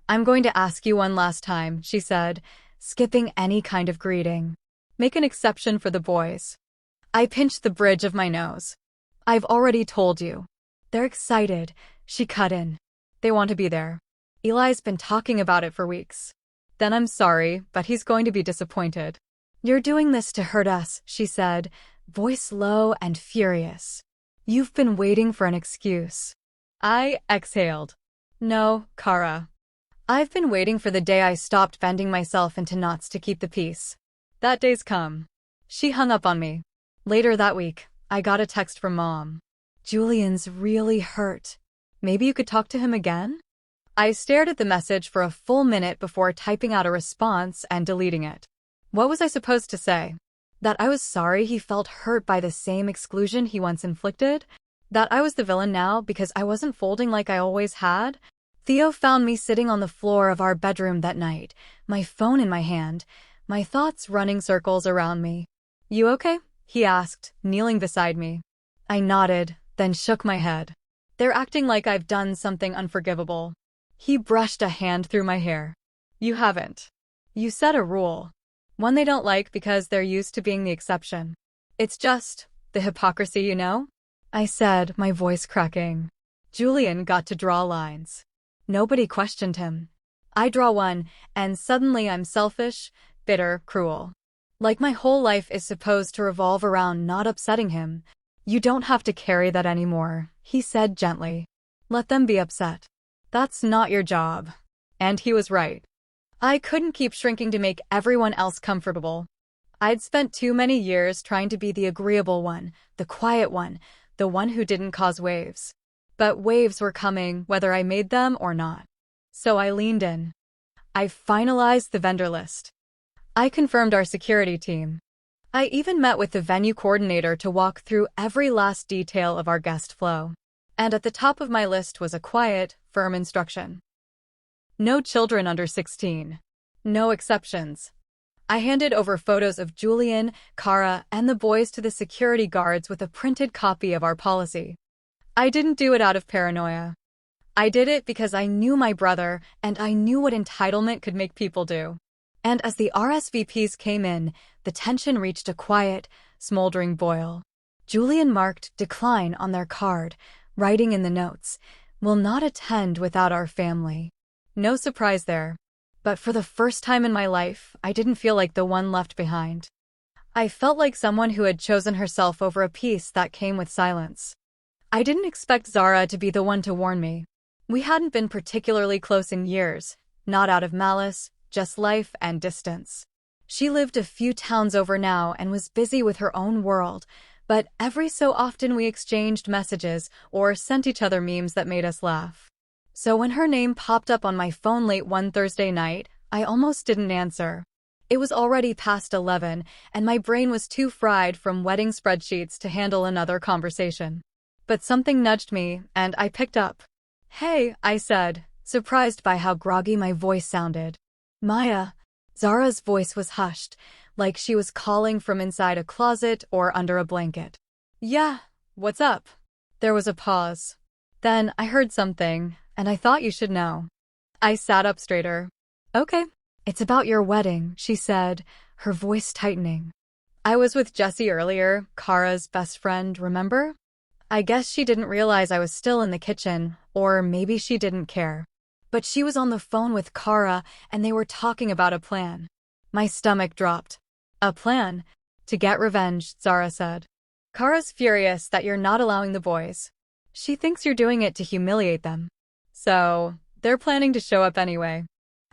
I'm going to ask you one last time, she said, skipping any kind of greeting. Make an exception for the boys. I pinched the bridge of my nose. I've already told you. They're excited, she cut in. They want to be there. Eli's been talking about it for weeks. Then I'm sorry, but he's going to be disappointed. You're doing this to hurt us, she said, voice low and furious. You've been waiting for an excuse. I exhaled. No, Kara. I've been waiting for the day I stopped bending myself into knots to keep the peace. That day's come. She hung up on me. Later that week, I got a text from Mom. Julian's really hurt. Maybe you could talk to him again? I stared at the message for a full minute before typing out a response and deleting it. What was I supposed to say? That I was sorry he felt hurt by the same exclusion he once inflicted? That I was the villain now because I wasn't folding like I always had? Theo found me sitting on the floor of our bedroom that night, my phone in my hand, my thoughts running circles around me. "You okay?" he asked, kneeling beside me. I nodded, then shook my head. "They're acting like I've done something unforgivable." He brushed a hand through my hair. "You haven't. You set a rule. One they don't like because they're used to being the exception. It's just the hypocrisy, you know?" I said, my voice cracking. Julian got to draw lines. Nobody questioned him. I draw one, and suddenly I'm selfish, bitter, cruel. Like my whole life is supposed to revolve around not upsetting him. "You don't have to carry that anymore," he said gently. "Let them be upset. That's not your job." And he was right. I couldn't keep shrinking to make everyone else comfortable. I'd spent too many years trying to be the agreeable one, the quiet one, the one who didn't cause waves. But waves were coming whether I made them or not. So I leaned in. I finalized the vendor list. I confirmed our security team. I even met with the venue coordinator to walk through every last detail of our guest flow. And at the top of my list was a quiet, firm instruction. No children under 16. No exceptions. I handed over photos of Julian, Kara, and the boys to the security guards with a printed copy of our policy. I didn't do it out of paranoia. I did it because I knew my brother, and I knew what entitlement could make people do. And as the RSVPs came in, the tension reached a quiet, smoldering boil. Julian marked decline on their card, writing in the notes, "Will not attend without our family." No surprise there. But for the first time in my life, I didn't feel like the one left behind. I felt like someone who had chosen herself over a peace that came with silence. I didn't expect Zara to be the one to warn me. We hadn't been particularly close in years, not out of malice, just life and distance. She lived a few towns over now and was busy with her own world, but every so often we exchanged messages or sent each other memes that made us laugh. So when her name popped up on my phone late one Thursday night, I almost didn't answer. It was already past 11, and my brain was too fried from wedding spreadsheets to handle another conversation. But something nudged me, and I picked up. "Hey," I said, surprised by how groggy my voice sounded. "Maya." Zara's voice was hushed, like she was calling from inside a closet or under a blanket. "Yeah, what's up?" There was a pause. Then I heard something, and I thought you should know. I sat up straighter. "Okay. It's about your wedding," she said, her voice tightening. "I was with Jessie earlier, Kara's best friend, remember?" I guess she didn't realize I was still in the kitchen, or maybe she didn't care. But she was on the phone with Kara, and they were talking about a plan. My stomach dropped. "A plan? To get revenge," Zara said. "Kara's furious that you're not allowing the boys. She thinks you're doing it to humiliate them. So, they're planning to show up anyway."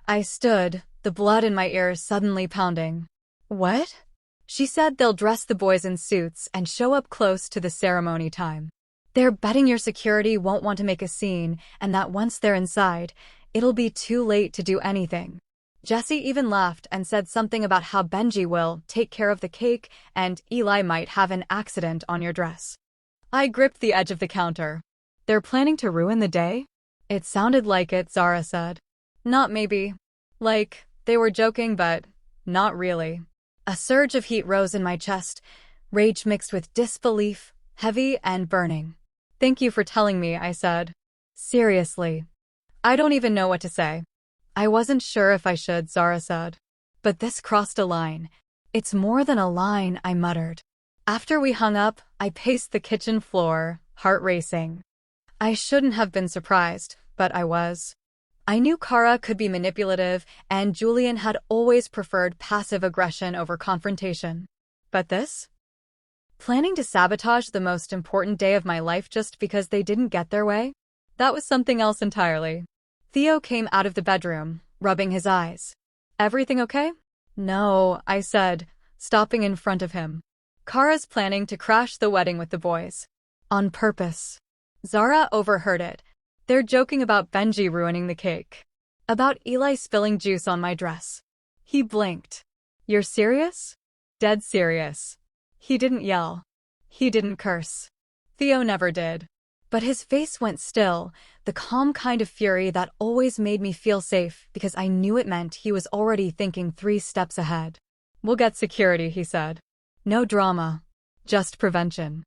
I stood, the blood in my ears suddenly pounding. "What?" She said they'll dress the boys in suits and show up close to the ceremony time. "They're betting your security won't want to make a scene, and that once they're inside, it'll be too late to do anything." Jessie even laughed and said something about how Benji will take care of the cake and Eli might have an accident on your dress. I gripped the edge of the counter. "They're planning to ruin the day?" "It sounded like it," Zara said. "Not maybe. Like, they were joking, but not really." A surge of heat rose in my chest, rage mixed with disbelief, heavy and burning. "Thank you for telling me," I said. "Seriously. I don't even know what to say." "I wasn't sure if I should," Zara said. "But this crossed a line." "It's more than a line," I muttered. After we hung up, I paced the kitchen floor, heart racing. I shouldn't have been surprised, but I was. I knew Kara could be manipulative, and Julian had always preferred passive aggression over confrontation. But this? Planning to sabotage the most important day of my life just because they didn't get their way? That was something else entirely. Theo came out of the bedroom, rubbing his eyes. "Everything okay?" "No," I said, stopping in front of him. "Kara's planning to crash the wedding with the boys. On purpose." Zara overheard it. They're joking about Benji ruining the cake. About Eli spilling juice on my dress. He blinked. You're serious? Dead serious. He didn't yell. He didn't curse. Theo never did. But his face went still, the calm kind of fury that always made me feel safe because I knew it meant he was already thinking 3 steps ahead. We'll get security, he said. No drama. Just prevention.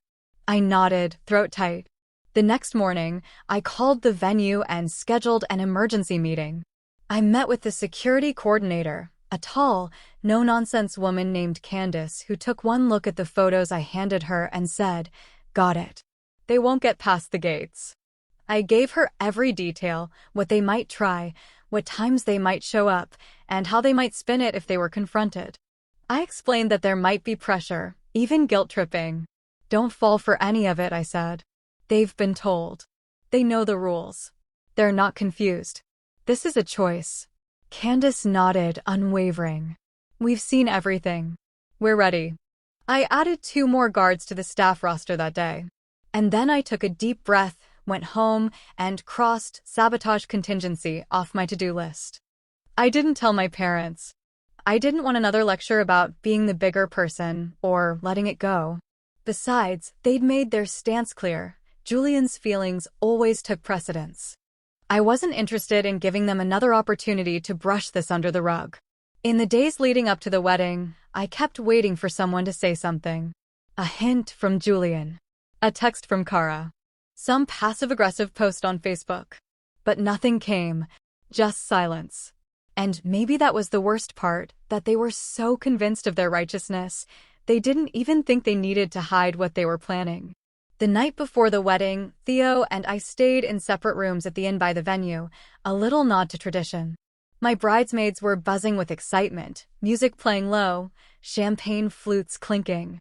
I nodded, throat tight. The next morning, I called the venue and scheduled an emergency meeting. I met with the security coordinator, a tall, no-nonsense woman named Candace who took one look at the photos I handed her and said, "Got it. They won't get past the gates." I gave her every detail, what they might try, what times they might show up, and how they might spin it if they were confronted. I explained that there might be pressure, even guilt-tripping. Don't fall for any of it, I said. They've been told. They know the rules. They're not confused. This is a choice. Candace nodded, unwavering. We've seen everything. We're ready. I added 2 more guards to the staff roster that day. And then I took a deep breath, went home, and crossed sabotage contingency off my to-do list. I didn't tell my parents. I didn't want another lecture about being the bigger person or letting it go. Besides, they'd made their stance clear. Julian's feelings always took precedence. I wasn't interested in giving them another opportunity to brush this under the rug. In the days leading up to the wedding, I kept waiting for someone to say something. A hint from Julian. A text from Kara. Some passive-aggressive post on Facebook. But nothing came. Just silence. And maybe that was the worst part, that they were so convinced of their righteousness, they didn't even think they needed to hide what they were planning. The night before the wedding, Theo and I stayed in separate rooms at the inn by the venue, a little nod to tradition. My bridesmaids were buzzing with excitement, music playing low, champagne flutes clinking.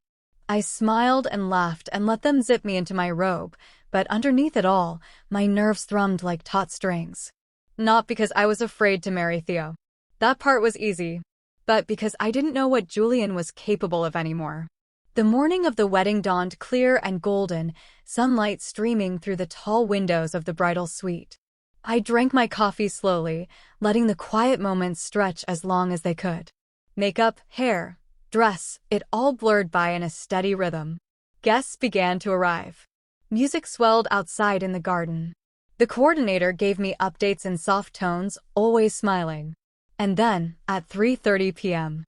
I smiled and laughed and let them zip me into my robe, but underneath it all, my nerves thrummed like taut strings. Not because I was afraid to marry Theo. That part was easy. But because I didn't know what Julian was capable of anymore. The morning of the wedding dawned clear and golden, sunlight streaming through the tall windows of the bridal suite. I drank my coffee slowly, letting the quiet moments stretch as long as they could. Makeup, hair, dress, it all blurred by in a steady rhythm. Guests began to arrive. Music swelled outside in the garden. The coordinator gave me updates in soft tones, always smiling. And then, at 3:30 p.m.,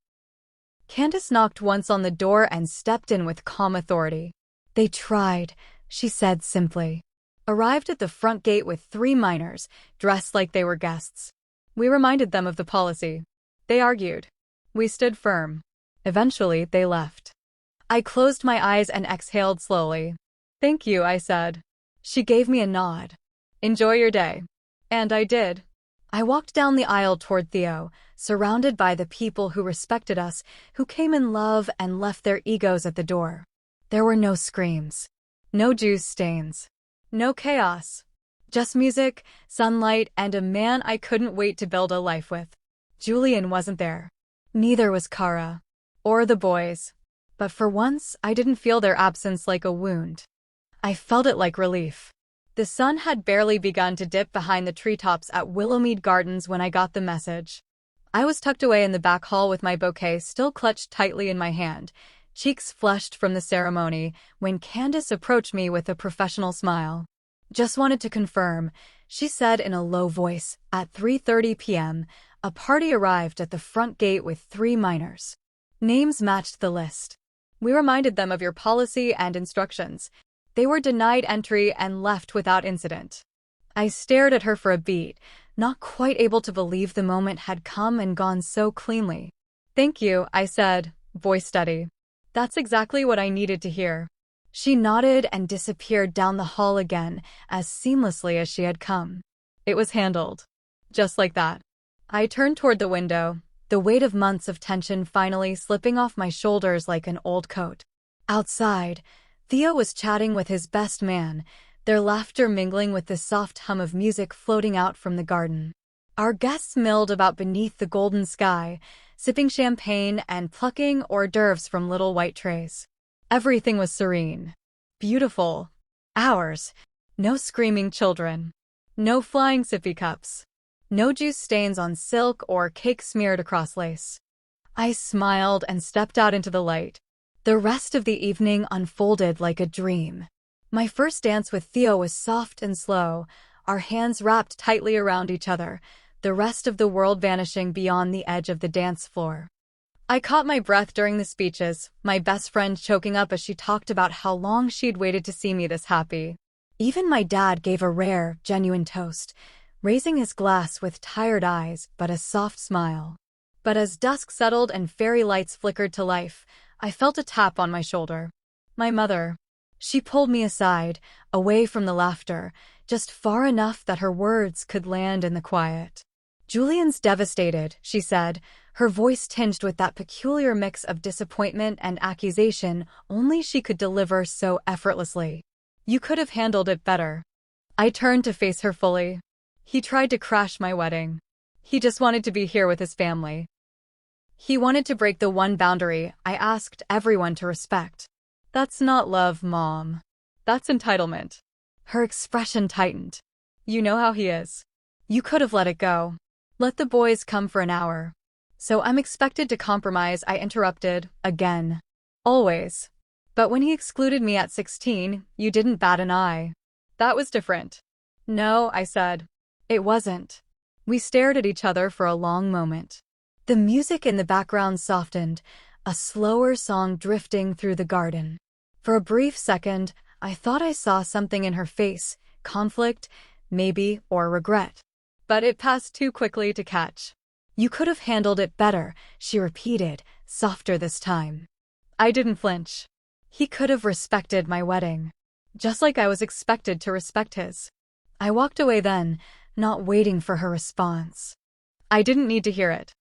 Candace knocked once on the door and stepped in with calm authority. They tried, she said simply. Arrived at the front gate with 3 minors, dressed like they were guests. We reminded them of the policy. They argued. We stood firm. Eventually, they left. I closed my eyes and exhaled slowly. Thank you, I said. She gave me a nod. Enjoy your day. And I did. I walked down the aisle toward Theo, surrounded by the people who respected us, who came in love and left their egos at the door. There were no screams. No juice stains. No chaos. Just music, sunlight, and a man I couldn't wait to build a life with. Julian wasn't there. Neither was Kara. Or the boys. But for once, I didn't feel their absence like a wound. I felt it like relief. The sun had barely begun to dip behind the treetops at Willowmead Gardens when I got the message. I was tucked away in the back hall with my bouquet still clutched tightly in my hand, cheeks flushed from the ceremony, when Candace approached me with a professional smile. Just wanted to confirm, she said in a low voice, at 3:30 p.m., a party arrived at the front gate with 3 minors. Names matched the list. We reminded them of your policy and instructions. They were denied entry and left without incident. I stared at her for a beat, not quite able to believe the moment had come and gone so cleanly. Thank you, I said, voice steady. That's exactly what I needed to hear. She nodded and disappeared down the hall again, as seamlessly as she had come. It was handled. Just like that. I turned toward the window, the weight of months of tension finally slipping off my shoulders like an old coat. Outside, Theo was chatting with his best man, their laughter mingling with the soft hum of music floating out from the garden. Our guests milled about beneath the golden sky, sipping champagne and plucking hors d'oeuvres from little white trays. Everything was serene. Beautiful. Ours. No screaming children. No flying sippy cups. No juice stains on silk or cake smeared across lace. I smiled and stepped out into the light. The rest of the evening unfolded like a dream. My first dance with Theo was soft and slow, our hands wrapped tightly around each other, the rest of the world vanishing beyond the edge of the dance floor. I caught my breath during the speeches, my best friend choking up as she talked about how long she'd waited to see me this happy. Even my dad gave a rare, genuine toast, raising his glass with tired eyes but a soft smile. But as dusk settled and fairy lights flickered to life, I felt a tap on my shoulder. My mother. She pulled me aside, away from the laughter, just far enough that her words could land in the quiet. "Julian's devastated," she said, her voice tinged with that peculiar mix of disappointment and accusation only she could deliver so effortlessly. "You could have handled it better." I turned to face her fully. "He tried to crash my wedding. He just wanted to be here with his family. He wanted to break the one boundary I asked everyone to respect." "That's not love, Mom. That's entitlement." Her expression tightened. "You know how he is. You could have let it go. Let the boys come for an hour." "So I'm expected to compromise," I interrupted, again. "Always. But when he excluded me at 16, you didn't bat an eye." "That was different." "No," I said. "It wasn't." We stared at each other for a long moment. The music in the background softened, a slower song drifting through the garden. For a brief second, I thought I saw something in her face, conflict, maybe, or regret. But it passed too quickly to catch. "You could have handled it better," she repeated, softer this time. I didn't flinch. He could have respected my wedding, just like I was expected to respect his. I walked away then, not waiting for her response. I didn't need to hear it.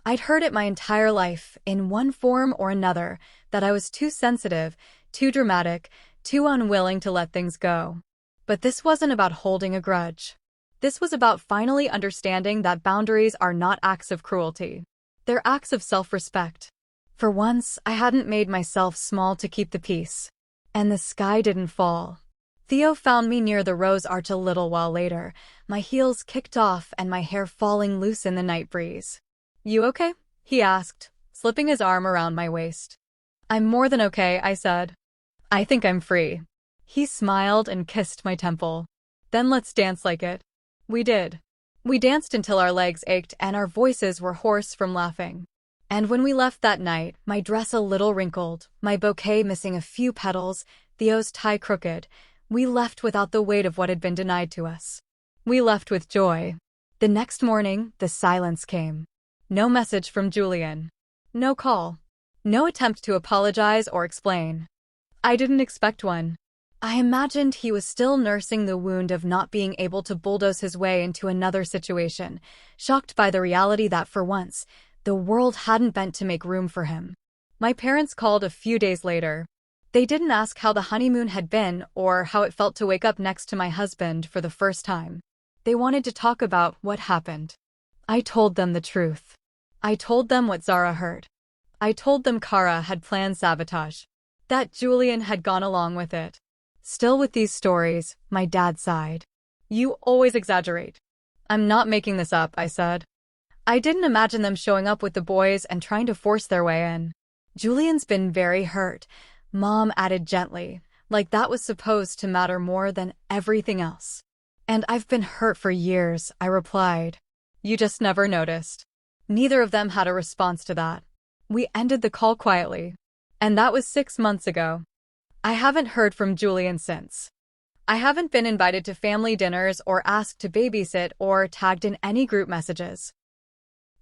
I'd heard it my entire life, in one form or another, that I was too sensitive, too dramatic, too unwilling to let things go. But this wasn't about holding a grudge. This was about finally understanding that boundaries are not acts of cruelty. They're acts of self-respect. For once, I hadn't made myself small to keep the peace. And the sky didn't fall. Theo found me near the rose arch a little while later, my heels kicked off and my hair falling loose in the night breeze. "You okay?" he asked, slipping his arm around my waist. "I'm more than okay," I said. "I think I'm free." He smiled and kissed my temple. "Then let's dance like it." We did. We danced until our legs ached and our voices were hoarse from laughing. And when we left that night, my dress a little wrinkled, my bouquet missing a few petals, Theo's tie crooked, we left without the weight of what had been denied to us. We left with joy. The next morning, the silence came. No message from Julian. No call. No attempt to apologize or explain. I didn't expect one. I imagined he was still nursing the wound of not being able to bulldoze his way into another situation, shocked by the reality that for once, the world hadn't bent to make room for him. My parents called a few days later. They didn't ask how the honeymoon had been or how it felt to wake up next to my husband for the first time. They wanted to talk about what happened. I told them the truth. I told them what Zara heard. I told them Kara had planned sabotage. That Julian had gone along with it. Still with these stories, my dad sighed. "You always exaggerate." "I'm not making this up," I said. I didn't imagine them showing up with the boys and trying to force their way in. "Julian's been very hurt," Mom added gently, like that was supposed to matter more than everything else. "And I've been hurt for years," I replied. "You just never noticed." Neither of them had a response to that. We ended the call quietly. And that was 6 months ago. I haven't heard from Julian since. I haven't been invited to family dinners or asked to babysit or tagged in any group messages.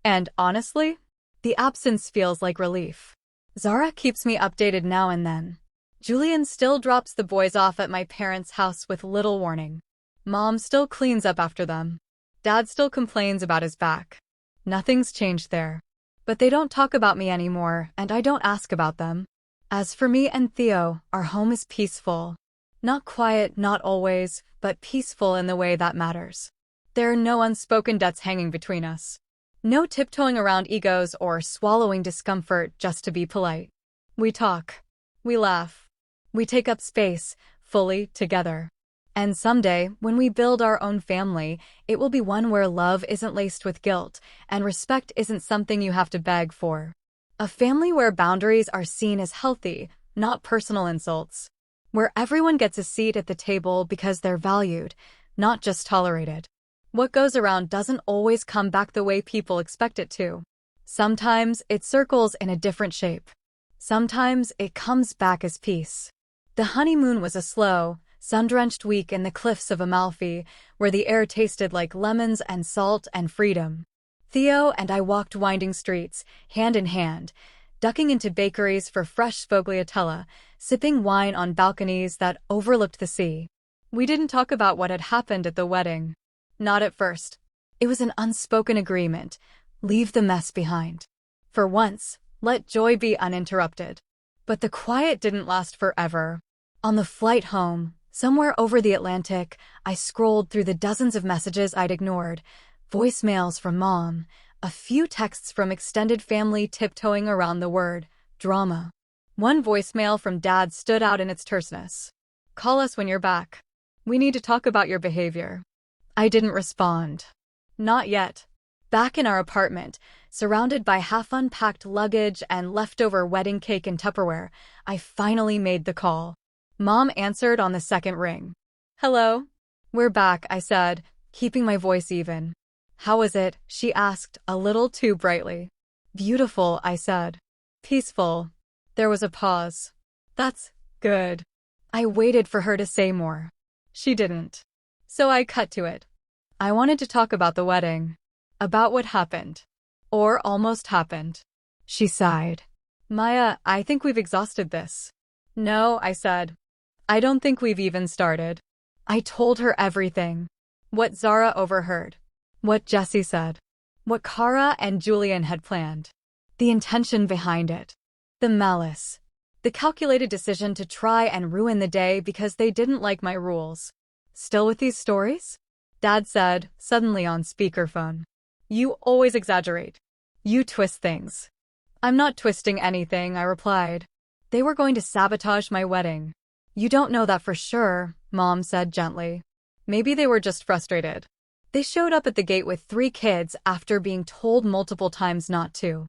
And honestly, the absence feels like relief. Zara keeps me updated now and then. Julian still drops the boys off at my parents' house with little warning. Mom still cleans up after them. Dad still complains about his back. Nothing's changed there. But they don't talk about me anymore, and I don't ask about them. As for me and Theo, our home is peaceful. Not quiet, not always, but peaceful in the way that matters. There are no unspoken debts hanging between us. No tiptoeing around egos or swallowing discomfort just to be polite. We talk. We laugh. We take up space, fully, together. And someday, when we build our own family, it will be one where love isn't laced with guilt, and respect isn't something you have to beg for. A family where boundaries are seen as healthy, not personal insults. Where everyone gets a seat at the table because they're valued, not just tolerated. What goes around doesn't always come back the way people expect it to. Sometimes it circles in a different shape. Sometimes it comes back as peace. The honeymoon was a slow, sun-drenched week in the cliffs of Amalfi, where the air tasted like lemons and salt and freedom. Theo and I walked winding streets, hand in hand, ducking into bakeries for fresh sfogliatella, sipping wine on balconies that overlooked the sea. We didn't talk about what had happened at the wedding. Not at first. It was an unspoken agreement. Leave the mess behind. For once, let joy be uninterrupted. But the quiet didn't last forever. On the flight home, somewhere over the Atlantic, I scrolled through the dozens of messages I'd ignored. Voicemails from Mom, a few texts from extended family tiptoeing around the word drama. One voicemail from Dad stood out in its terseness. "Call us when you're back. We need to talk about your behavior." I didn't respond. Not yet. Back in our apartment, surrounded by half-unpacked luggage and leftover wedding cake in Tupperware, I finally made the call. Mom answered on the second ring. "Hello?" "We're back," I said, keeping my voice even. "How was it?" she asked, a little too brightly. "Beautiful," I said. "Peaceful." There was a pause. "That's good." I waited for her to say more. She didn't. So I cut to it. I wanted to talk about the wedding. About what happened. Or almost happened. She sighed. "Maya, I think we've exhausted this." "No," I said. "I don't think we've even started." I told her everything. What Zara overheard. What Jesse said. What Kara and Julian had planned. The intention behind it. The malice. The calculated decision to try and ruin the day because they didn't like my rules. "Still with these stories?" Dad said, suddenly on speakerphone. "You always exaggerate. You twist things." "I'm not twisting anything," I replied. "They were going to sabotage my wedding." "You don't know that for sure," Mom said gently. "Maybe they were just frustrated. They showed up at the gate with 3 kids after being told multiple times not to."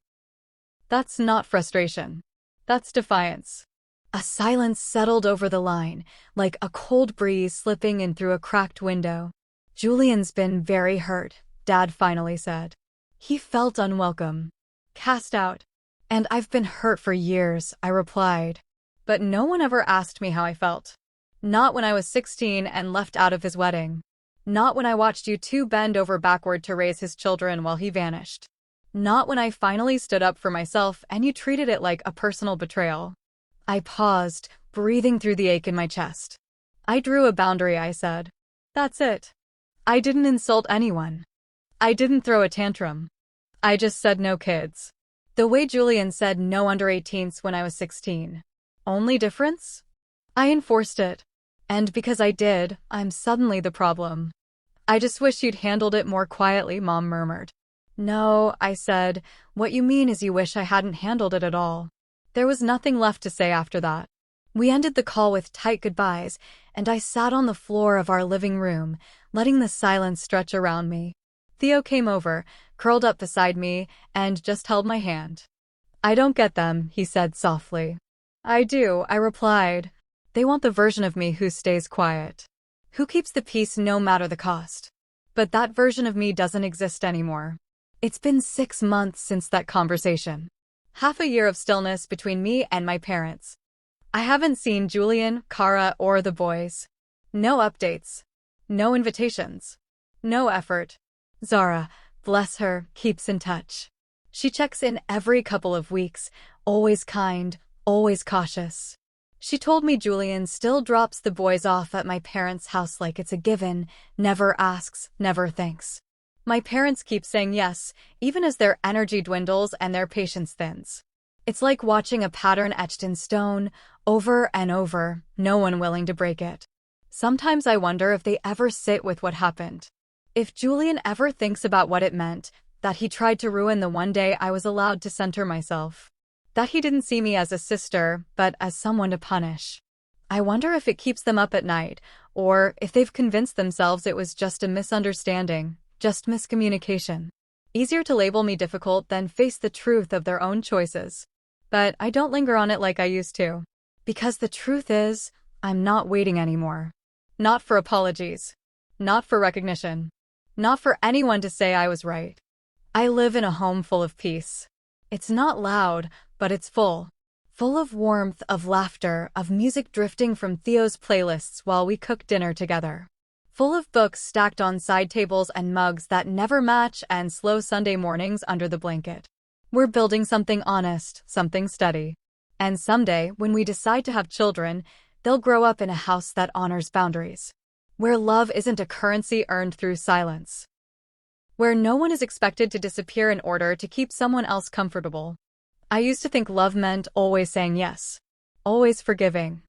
"That's not frustration. That's defiance." A silence settled over the line, like a cold breeze slipping in through a cracked window. "Julian's been very hurt," Dad finally said. "He felt unwelcome. Cast out." "And I've been hurt for years," I replied. But no one ever asked me how I felt. Not when I was 16 and left out of his wedding. Not when I watched you two bend over backward to raise his children while he vanished. Not when I finally stood up for myself and you treated it like a personal betrayal. I paused, breathing through the ache in my chest. "I drew a boundary," I said. "That's it. I didn't insult anyone. I didn't throw a tantrum. I just said no kids. The way Julian said no under 18s when I was 16. Only difference? I enforced it. And because I did, I'm suddenly the problem." "I just wish you'd handled it more quietly," Mom murmured. "No," I said. "What you mean is you wish I hadn't handled it at all." There was nothing left to say after that. We ended the call with tight goodbyes, and I sat on the floor of our living room, letting the silence stretch around me. Theo came over, curled up beside me, and just held my hand. "I don't get them," he said softly. "I do," I replied. "They want the version of me who stays quiet. Who keeps the peace no matter the cost. But that version of me doesn't exist anymore." It's been 6 months since that conversation. Half a year of stillness between me and my parents. I haven't seen Julian, Kara, or the boys. No updates. No invitations. No effort. Zara, bless her, keeps in touch. She checks in every couple of weeks, always kind, always cautious. She told me Julian still drops the boys off at my parents' house like it's a given, never asks, never thanks. My parents keep saying yes, even as their energy dwindles and their patience thins. It's like watching a pattern etched in stone, over and over, no one willing to break it. Sometimes I wonder if they ever sit with what happened. If Julian ever thinks about what it meant, that he tried to ruin the one day I was allowed to center myself. That he didn't see me as a sister, but as someone to punish. I wonder if it keeps them up at night, Or if they've convinced themselves it was just a misunderstanding, just miscommunication. Easier to label me difficult than face the truth of their own choices. But I don't linger on it like I used to. Because the truth is, I'm not waiting anymore. Not for apologies. Not for recognition. Not for anyone to say I was right. I live in a home full of peace. It's not loud, but it's full. Full of warmth, of laughter, of music drifting from Theo's playlists while we cook dinner together. Full of books stacked on side tables and mugs that never match and slow Sunday mornings under the blanket. We're building something honest, something steady. And someday, when we decide to have children, they'll grow up in a house that honors boundaries. Where love isn't a currency earned through silence. Where no one is expected to disappear in order to keep someone else comfortable. I used to think love meant always saying yes. Always forgiving.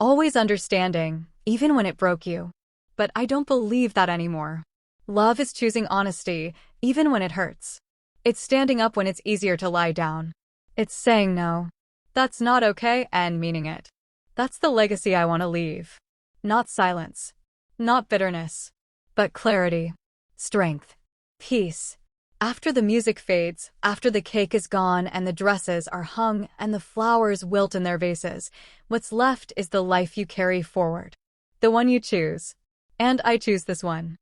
Always understanding, even when it broke you. But I don't believe that anymore. Love is choosing honesty, even when it hurts. It's standing up when it's easier to lie down. It's saying no. That's not okay and meaning it. That's the legacy I want to leave. Not silence. Not bitterness. But clarity. Strength. Peace. After the music fades, after the cake is gone and the dresses are hung and the flowers wilt in their vases, what's left is the life you carry forward. The one you choose. And I choose this one.